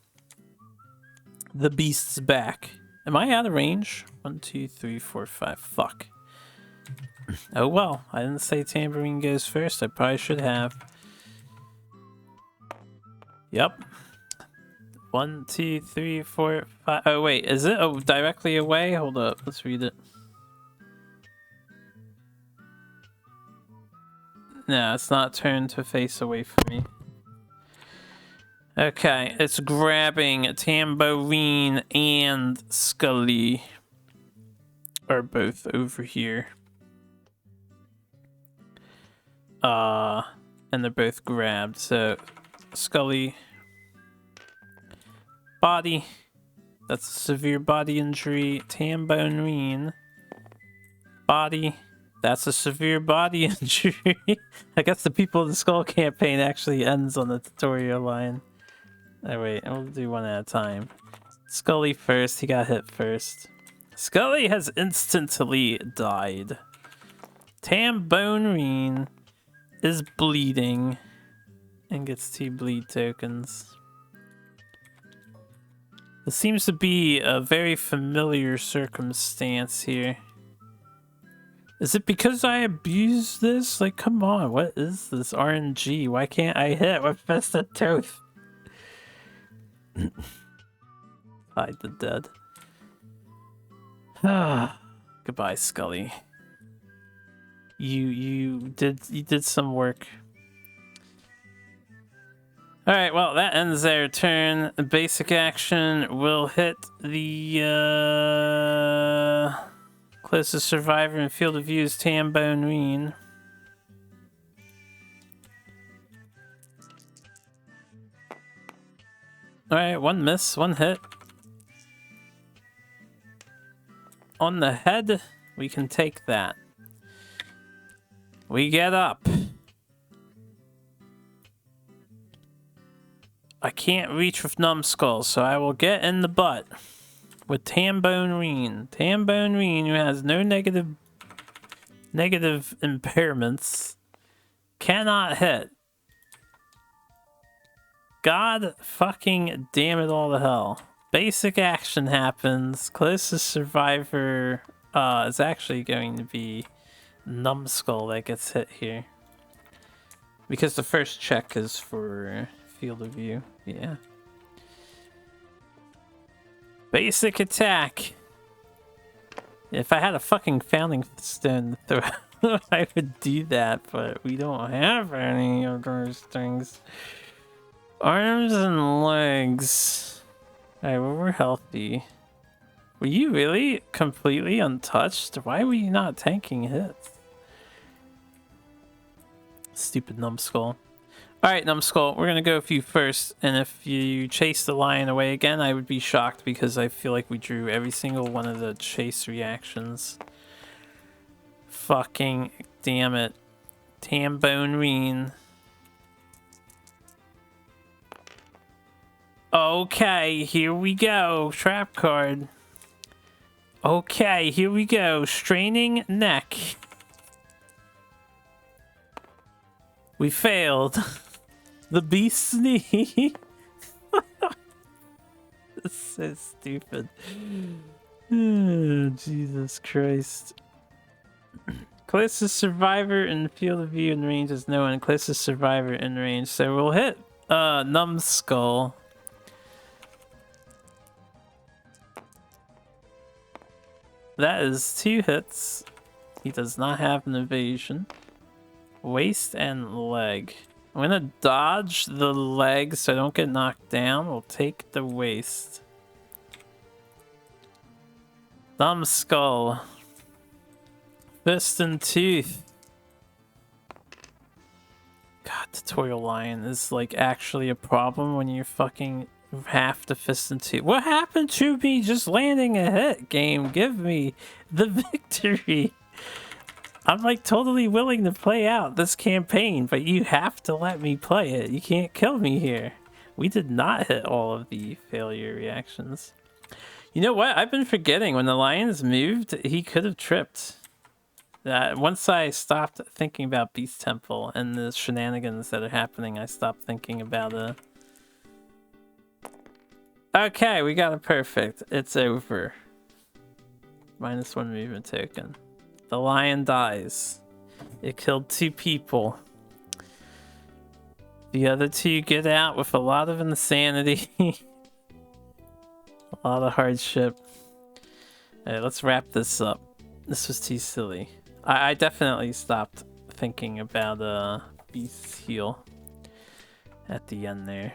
The beast's back. Am I out of range? 1, 2, 3, 4, 5. Fuck. Oh well, I didn't say Tambourine goes first. I probably should have. Yep. 1, 2, 3, 4, 5. Oh wait, is it directly away? Hold up, let's read it. No, it's not turned to face away from me. Okay, it's grabbing Tambourine and Scully. Are both over here. And they're both grabbed. So, Scully. Body. That's a severe body injury. Tambourine. Body. That's a severe body injury. I guess the People of the Skull campaign actually ends on the tutorial line. Oh wait, we'll do one at a time. Scully first, he got hit first. Scully has instantly died. Tambourine is bleeding and gets 2 bleed tokens. This seems to be a very familiar circumstance here. Is it because I abused this? Like, come on, what is this RNG? Why can't I hit with Fisted Tooth? Hide the dead. Ah, goodbye, Scully. You did some work. All right, well that ends their turn. The basic action will hit the closest survivor in field of view is Tambourine. All right, 1 miss, 1 hit. On the head, we can take that. We get up. I can't reach with Numbskull, so I will get in the butt with Tambourine. Tambourine, who has no negative impairments, cannot hit. God fucking damn it all to hell. Basic action happens. Closest survivor is actually going to be Numbskull that gets hit here. Because the first check is for field of view. Yeah. Basic attack. If I had a fucking founding stone to throw, I would do that, but we don't have any of those things. Arms and legs. Alright, well, we're healthy. Were you really completely untouched? Why were you not tanking hits? Stupid Numbskull. Alright, Numbskull, we're gonna go with you first, and if you chase the lion away again, I would be shocked because I feel like we drew every single one of the chase reactions. Fucking damn it. Tambourine. Okay, here we go. Trap card. Okay, here we go. Straining neck. We failed. The beast's knee. This is so stupid. Oh, Jesus Christ. Closest survivor in field of view and range is no one. Closest survivor in range. So we'll hit Numbskull. That is 2 hits. He does not have an evasion. Waist and leg. I'm gonna dodge the leg so I don't get knocked down. We'll take the waist. Numbskull. Fist and tooth. God, Tutorial Lion is like actually a problem when you fucking have to fist and tooth. What happened to me just landing a hit? Game, give me the victory. I'm like totally willing to play out this campaign, but you have to let me play it. You can't kill me here. We did not hit all of the failure reactions. You know what? I've been forgetting when the lions moved, he could have tripped. Once I stopped thinking about Beast Temple and the shenanigans that are happening, I stopped thinking about it. Okay, we got it perfect. It's over. -1 movement token. The lion dies. It killed 2 people. The other 2 get out with a lot of insanity. A lot of hardship. Alright, let's wrap this up. This was too silly. I definitely stopped thinking about Beast's heal at the end there.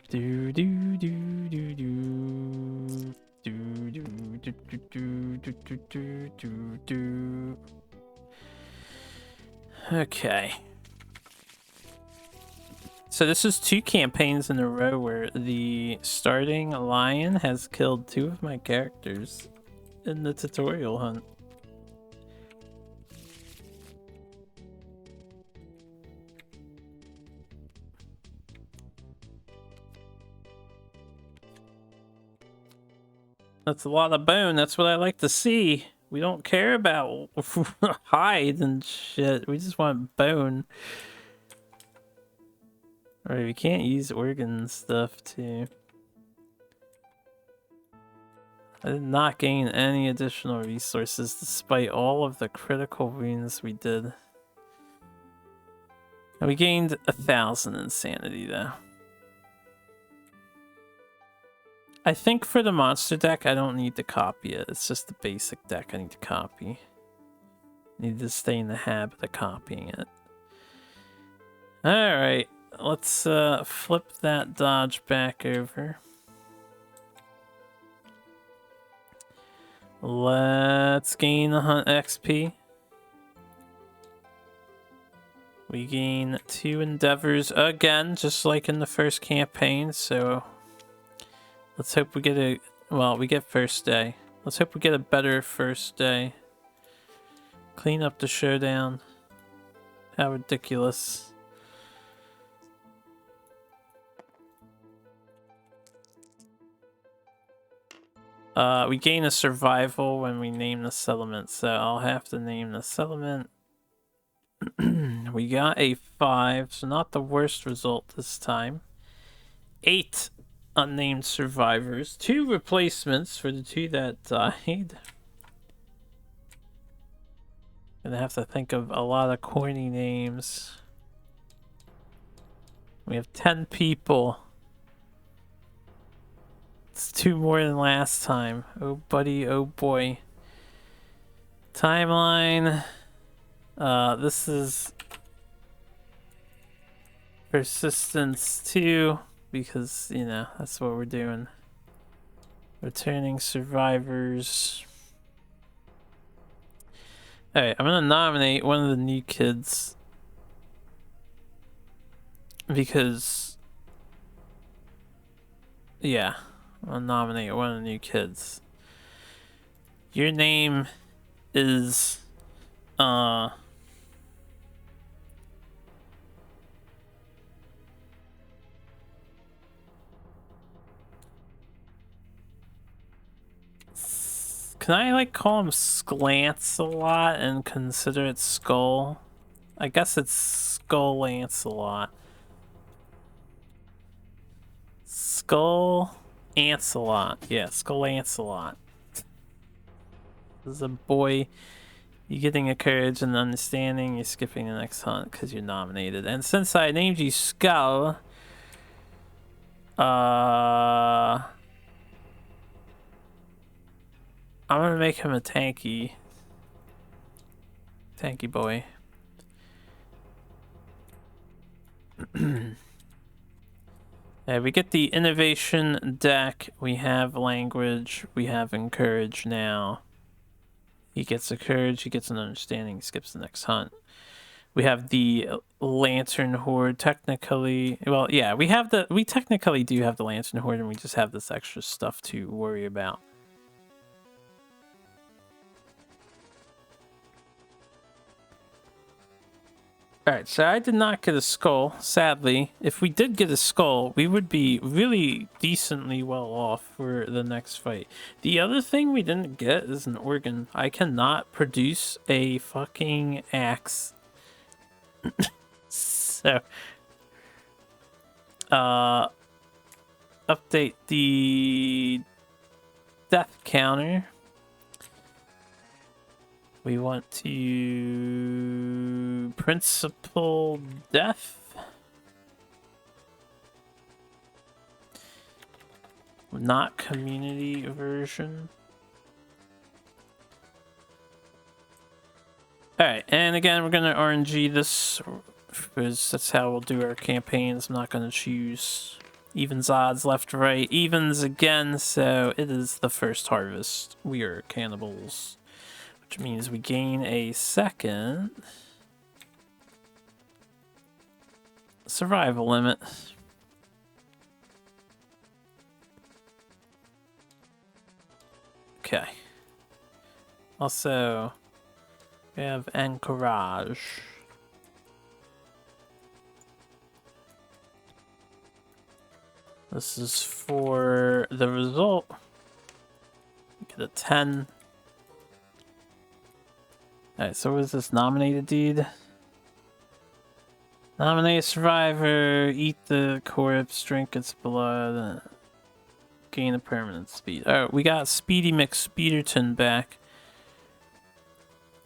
Do do do do do. Do, do, do, do, do, do, do, do, do. Okay. So this is 2 campaigns in a row where the starting lion has killed 2 of my characters in the tutorial hunt. That's a lot of bone. That's what I like to see. We don't care about hide and shit. We just want bone. Alright, we can't use organ stuff too. I did not gain any additional resources despite all of the critical wounds we did. And we gained 1,000 insanity though. I think for the monster deck, I don't need to copy it. It's just the basic deck I need to copy. I need to stay in the habit of copying it. Alright, let's flip that dodge back over. Let's gain the hunt XP. We gain 2 endeavors again, just like in the first campaign, so let's hope we get a, well, we get first day. Let's hope we get a better first day. Clean up the showdown. How ridiculous. We gain a survival when we name the settlement, so I'll have to name the settlement. We got a 5, so not the worst result this time. 8 unnamed survivors, 2 replacements for the 2 that died. Gonna have to think of a lot of corny names. We have 10 people. It's 2 more than last time. Oh buddy, oh boy. Timeline. This is persistence 2. Because, you know, that's what we're doing. Returning survivors. Alright, I'm gonna nominate one of the new kids. Because... yeah, I'm gonna nominate one of the new kids. Your name is... Can I, like, call him Sklance a lot and consider it Skull? I guess it's Skull Lancelot. Skull Ancelot. Yeah, Skull Ancelot. This is a boy. You're getting a courage and understanding. You're skipping the next hunt because you're nominated. And since I named you Skull, I'm gonna make him a tanky boy. Yeah, we get the innovation deck. We have language. We have encourage now. He gets a courage. He gets an understanding. He skips the next hunt. We have the lantern horde. Technically, well, yeah, we technically do have the lantern horde, and we just have this extra stuff to worry about. Alright, so I did not get a skull, sadly. If we did get a skull, we would be really decently well off for the next fight. The other thing we didn't get is an organ. I cannot produce a fucking axe. So, update the death counter. We want to principal death. Not community version. Alright, and again, we're gonna RNG this because that's how we'll do our campaigns. I'm not gonna choose evens, odds, left, right, evens again, so it is the first harvest. We are cannibals. Which means we gain a second survival limit. Okay. Also, we have anchorage. This is for the result. Get a 10. Alright, so what is this nominated deed? Nominate a survivor, eat the corpse, drink its blood, gain a permanent speed. Alright, we got Speedy McSpeederton back.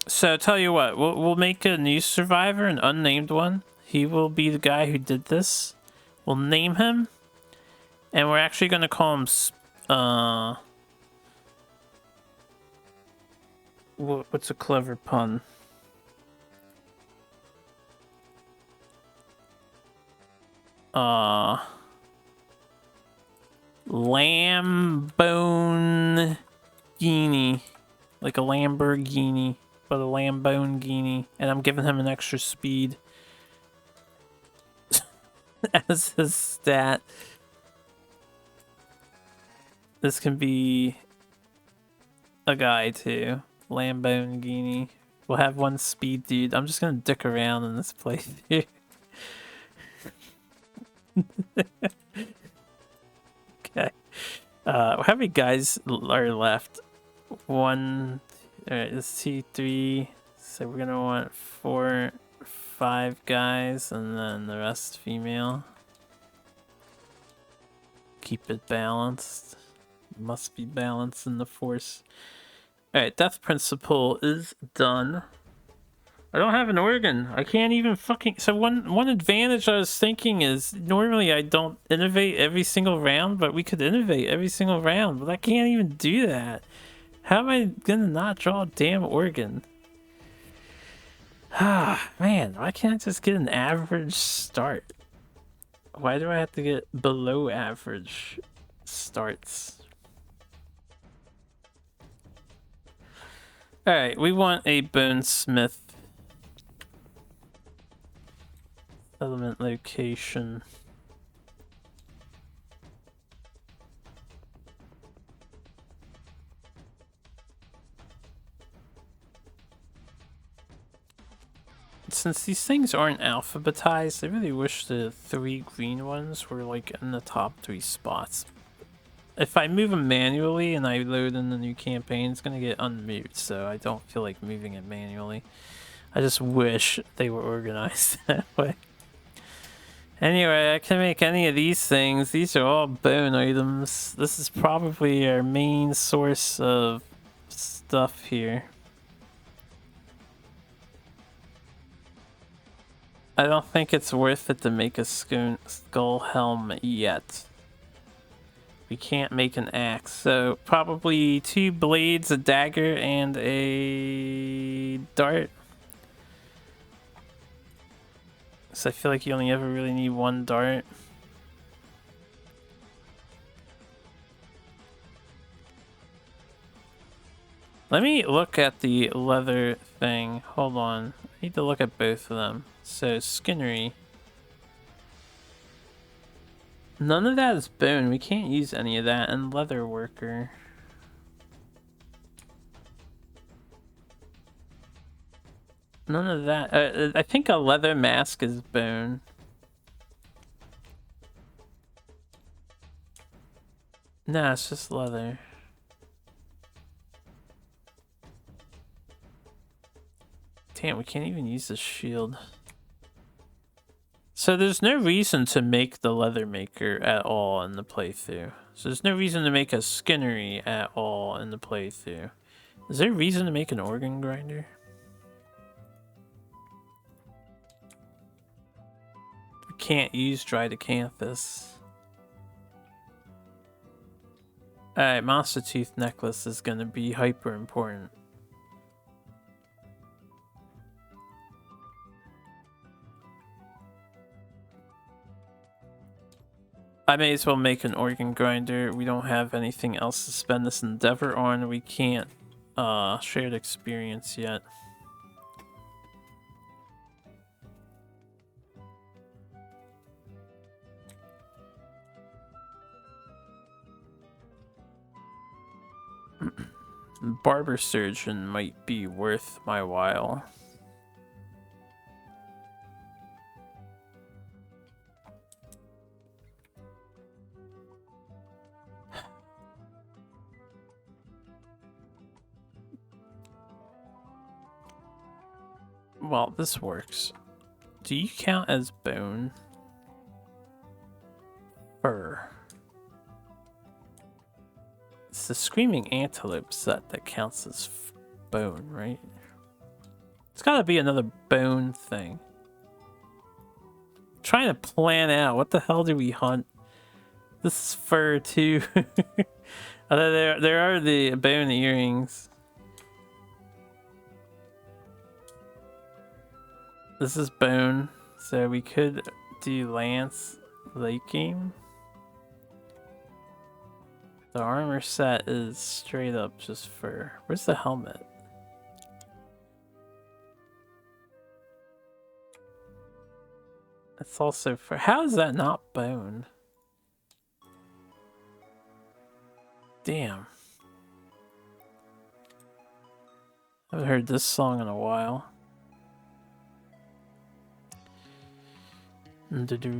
So tell you what, we'll make a new survivor, an unnamed one. He will be the guy who did this. We'll name him, and we're actually gonna call him what's a clever pun? Lamborghini. Like a Lamborghini, but a Lamborghini. And I'm giving him an extra speed as his stat. This can be a guy too. Lamborghini. We'll have one speed dude. I'm just gonna dick around in this playthrough. Okay. How many guys are left? One. Alright, it's 2, 3. So we're gonna want 4, 5 guys, and then the rest female. Keep it balanced. Must be balanced in the force. Alright, Death Principle is done. I don't have an organ. I can't even fucking... So one advantage I was thinking is, normally I don't innovate every single round, but we could innovate every single round, but I can't even do that. How am I gonna not draw a damn organ? Ah, man, why can't I just get an average start? Why do I have to get below average starts? Alright, we want a bonesmith. Element location. Since these things aren't alphabetized, I really wish the 3 green ones were like in the top 3 spots. If I move them manually and I load in the new campaign, it's gonna get unmoved, so I don't feel like moving it manually. I just wish they were organized that way. Anyway, I can make any of these things. These are all bone items. This is probably our main source of stuff here. I don't think it's worth it to make a skull helm yet. We can't make an axe, so probably 2 blades, a dagger, and a dart. So I feel like you only ever really need 1 dart. Let me look at the leather thing. Hold on. I need to look at both of them. So, skinnery. None of that is bone. We can't use any of that. And leather worker. None of that. I think a leather mask is bone. Nah, it's just leather. Damn, we can't even use the shield. So there's no reason to make the leather maker at all in the playthrough. So there's no reason to make a skinnery at all in the playthrough. Is there a reason to make an organ grinder? We can't use dried acanthus. Alright, monster tooth necklace is gonna be hyper important. I may as well make an organ grinder. We don't have anything else to spend this endeavor on. We can't shared experience yet. Barber surgeon might be worth my while. Well, this works. Do you count as bone? Fur. It's the screaming antelope set that counts as bone, right? It's gotta be another bone thing. I'm trying to plan out what the hell do we hunt? This is fur too. There are the bone earrings. This is bone, so we could do lance late game. The armor set is straight up just fur. Where's the helmet? It's also fur. How is that not bone? Damn. I haven't heard this song in a while. Alright,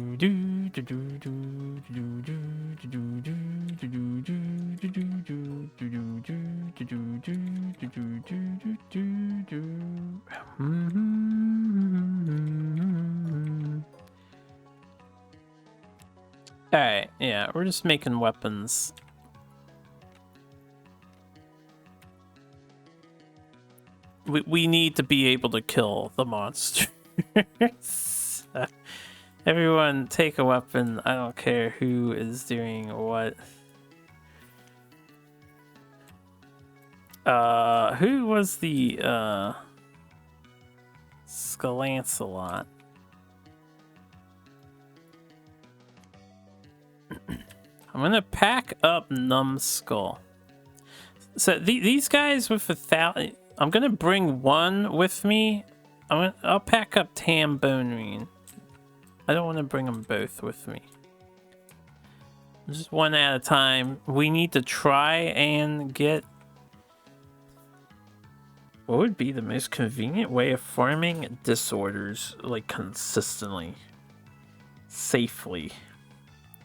yeah, we're just making weapons. We need to be able to kill the monster. Everyone take a weapon. I don't care who is doing what. Who was the Scalancelot? I'm gonna pack up Numbskull. So these guys with 1,000, I'm gonna bring one with me. I'll pack up Tam Bonerine. I don't want to bring them both with me. Just one at a time. We need to try and get... What would be the most convenient way of farming disorders, like, consistently? Safely.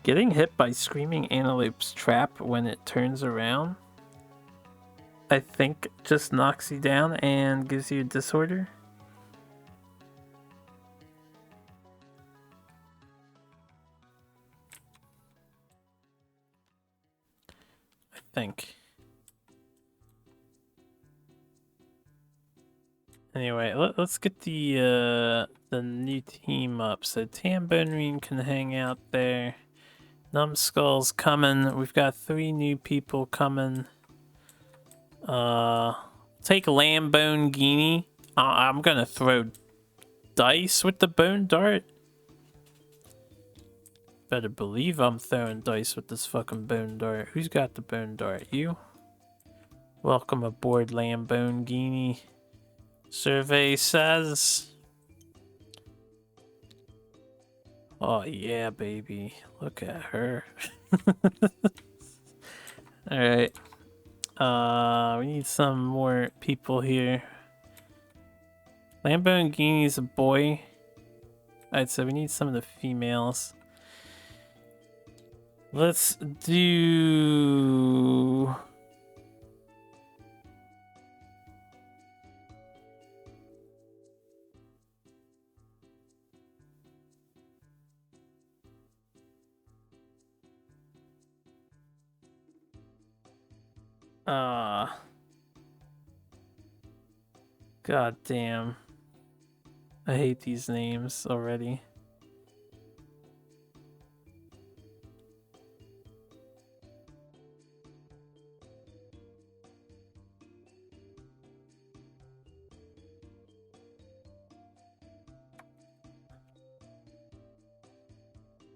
Getting hit by screaming antelope's trap when it turns around, I think, just knocks you down and gives you a disorder. Think. Anyway, let's get the new team up. So Tambourine can hang out there. Numbskull's coming. We've got 3 new people coming. Take Lambone Guinea. I'm gonna throw dice with the bone dart. Better believe I'm throwing dice with this fucking bone dart. Who's got the bone dart? You? Welcome aboard, Lambone Guinea. Survey says... Oh yeah, baby. Look at her. Alright. We need some more people here. Lambone Guinea's a boy. Alright, so we need some of the females. Let's do... God damn. I hate these names already.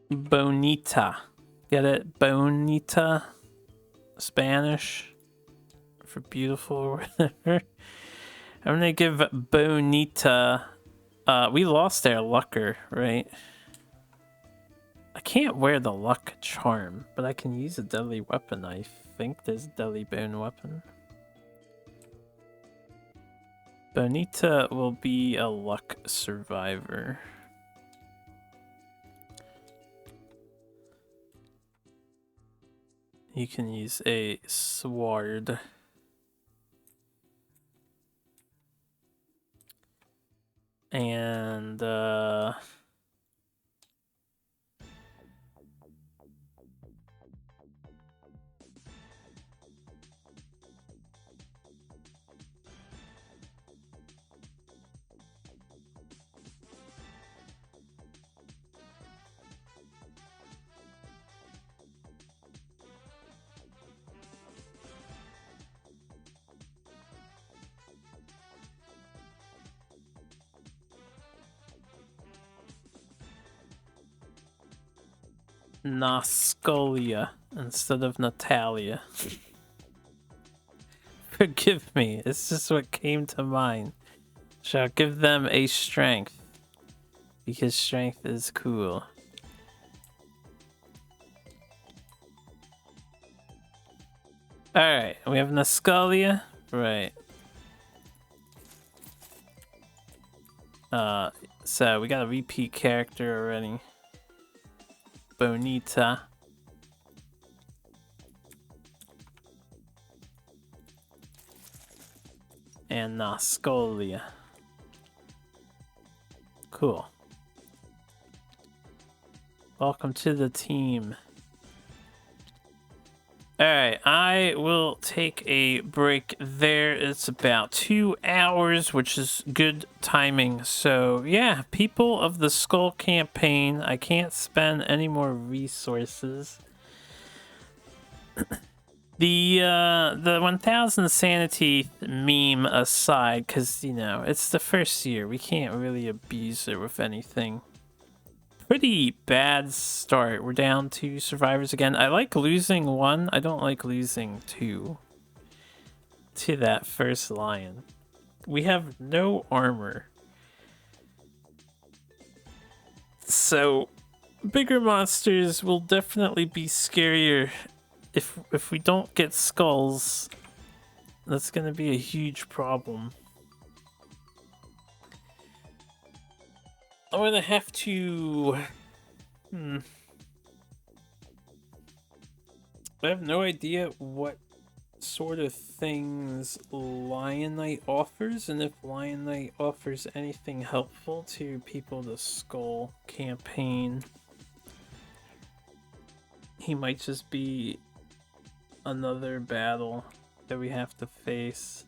Bonita. Get it? Bonita? Spanish? For beautiful or whatever. I'm gonna give Bonita... we lost our Lucker, right? I can't wear the Luck Charm, but I can use a deadly weapon. I think there's a deadly bone weapon. Bonita will be a Luck survivor. You can use a sword. And Nascolia instead of Natalia. Forgive me, it's just what came to mind. Shall give them a strength, because strength is cool. Alright, we have Nascolia. Right. So we got a repeat character already. Bonita. And Nascolia. Cool. Welcome to the team. Alright, I will take a break there. It's about 2 hours, which is good timing. So, yeah, people of the Skull campaign, I can't spend any more resources. The 1000 sanity meme aside, because, you know, it's the first year. We can't really abuse it with anything. Pretty bad start. We're down 2 survivors again. I like losing 1. I don't like losing 2 to that first lion. We have no armor. So bigger monsters will definitely be scarier. If we don't get skulls, that's gonna be a huge problem. I'm gonna have to... I have no idea what sort of things Lion Knight offers, and if Lion Knight offers anything helpful to people of the Skull campaign. He might just be another battle that we have to face.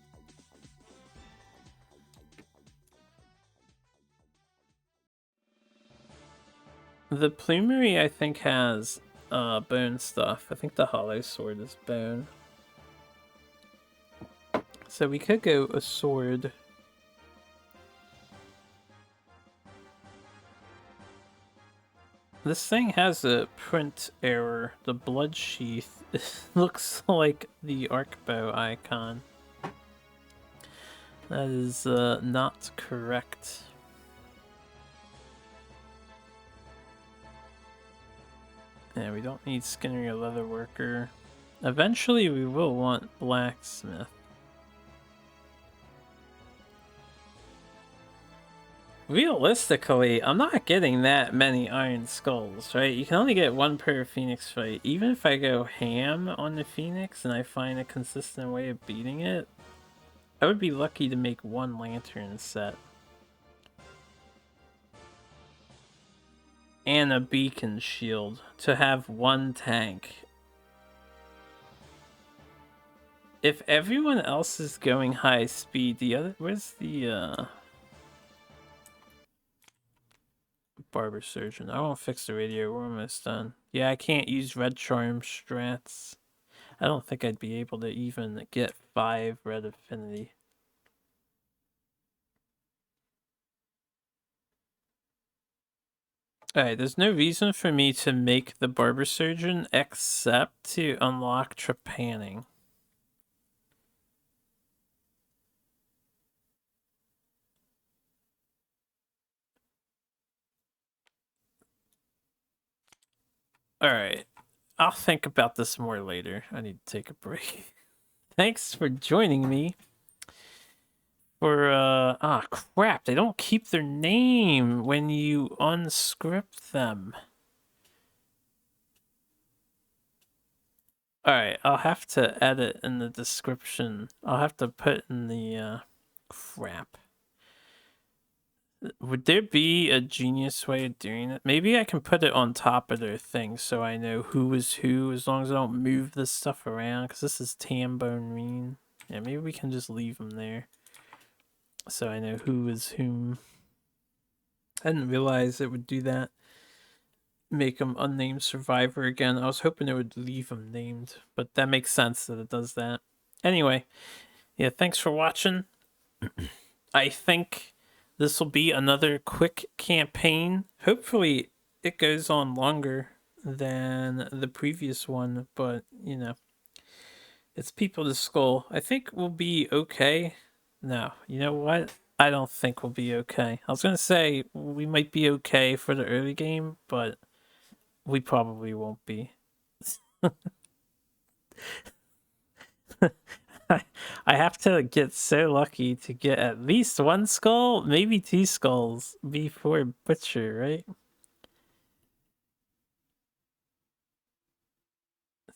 The plumery, I think, has bone stuff. I think the hollow sword is bone. So we could go a sword. This thing has a print error. The blood sheath looks like the arc bow icon. That is not correct. Yeah, we don't need Skinner or Leatherworker. Eventually we will want Blacksmith. Realistically, I'm not getting that many Iron Skulls, right? You can only get one per Phoenix fight. Even if I go ham on the Phoenix and I find a consistent way of beating it, I would be lucky to make one Lantern set. And a Beacon Shield to have one tank. If everyone else is going high speed, the other... Where's the, Barber Surgeon? I won't fix the radio. We're almost done. Yeah, I can't use Red Charm strats. I don't think I'd be able to even get 5 Red Affinity. Alright, there's no reason for me to make the Barber Surgeon except to unlock Trepanning. Alright, I'll think about this more later. I need to take a break. Thanks for joining me. For, crap, they don't keep their name when you unscript them. Alright, I'll have to edit in the description. I'll have to put in the, crap. Would there be a genius way of doing it? Maybe I can put it on top of their thing so I know who is who as long as I don't move this stuff around. Because this is Tambone Reen. Yeah, maybe we can just leave them there. So I know who is whom. I didn't realize it would do that. Make them unnamed survivor again. I was hoping it would leave them named. But that makes sense that it does that. Anyway, yeah, thanks for watching. I think this will be another quick campaign. Hopefully it goes on longer than the previous one, but you know, it's People to Skull. I think we'll be okay. No, you know what? I don't think we'll be okay. I was gonna say we might be okay for the early game, but we probably won't be. I have to get so lucky to get at least one skull, maybe 2 skulls before Butcher, right?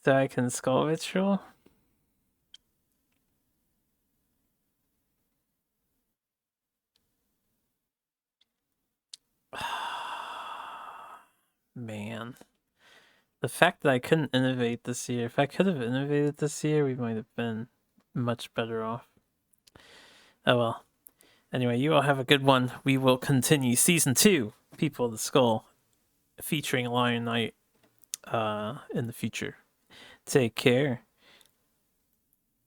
So I can skull ritual. Man. The fact that I couldn't innovate this year, if I could have innovated this year, we might have been much better off. Oh well. Anyway, you all have a good one. We will continue Season 2, People of the Skull, featuring Lion Knight in the future. Take care.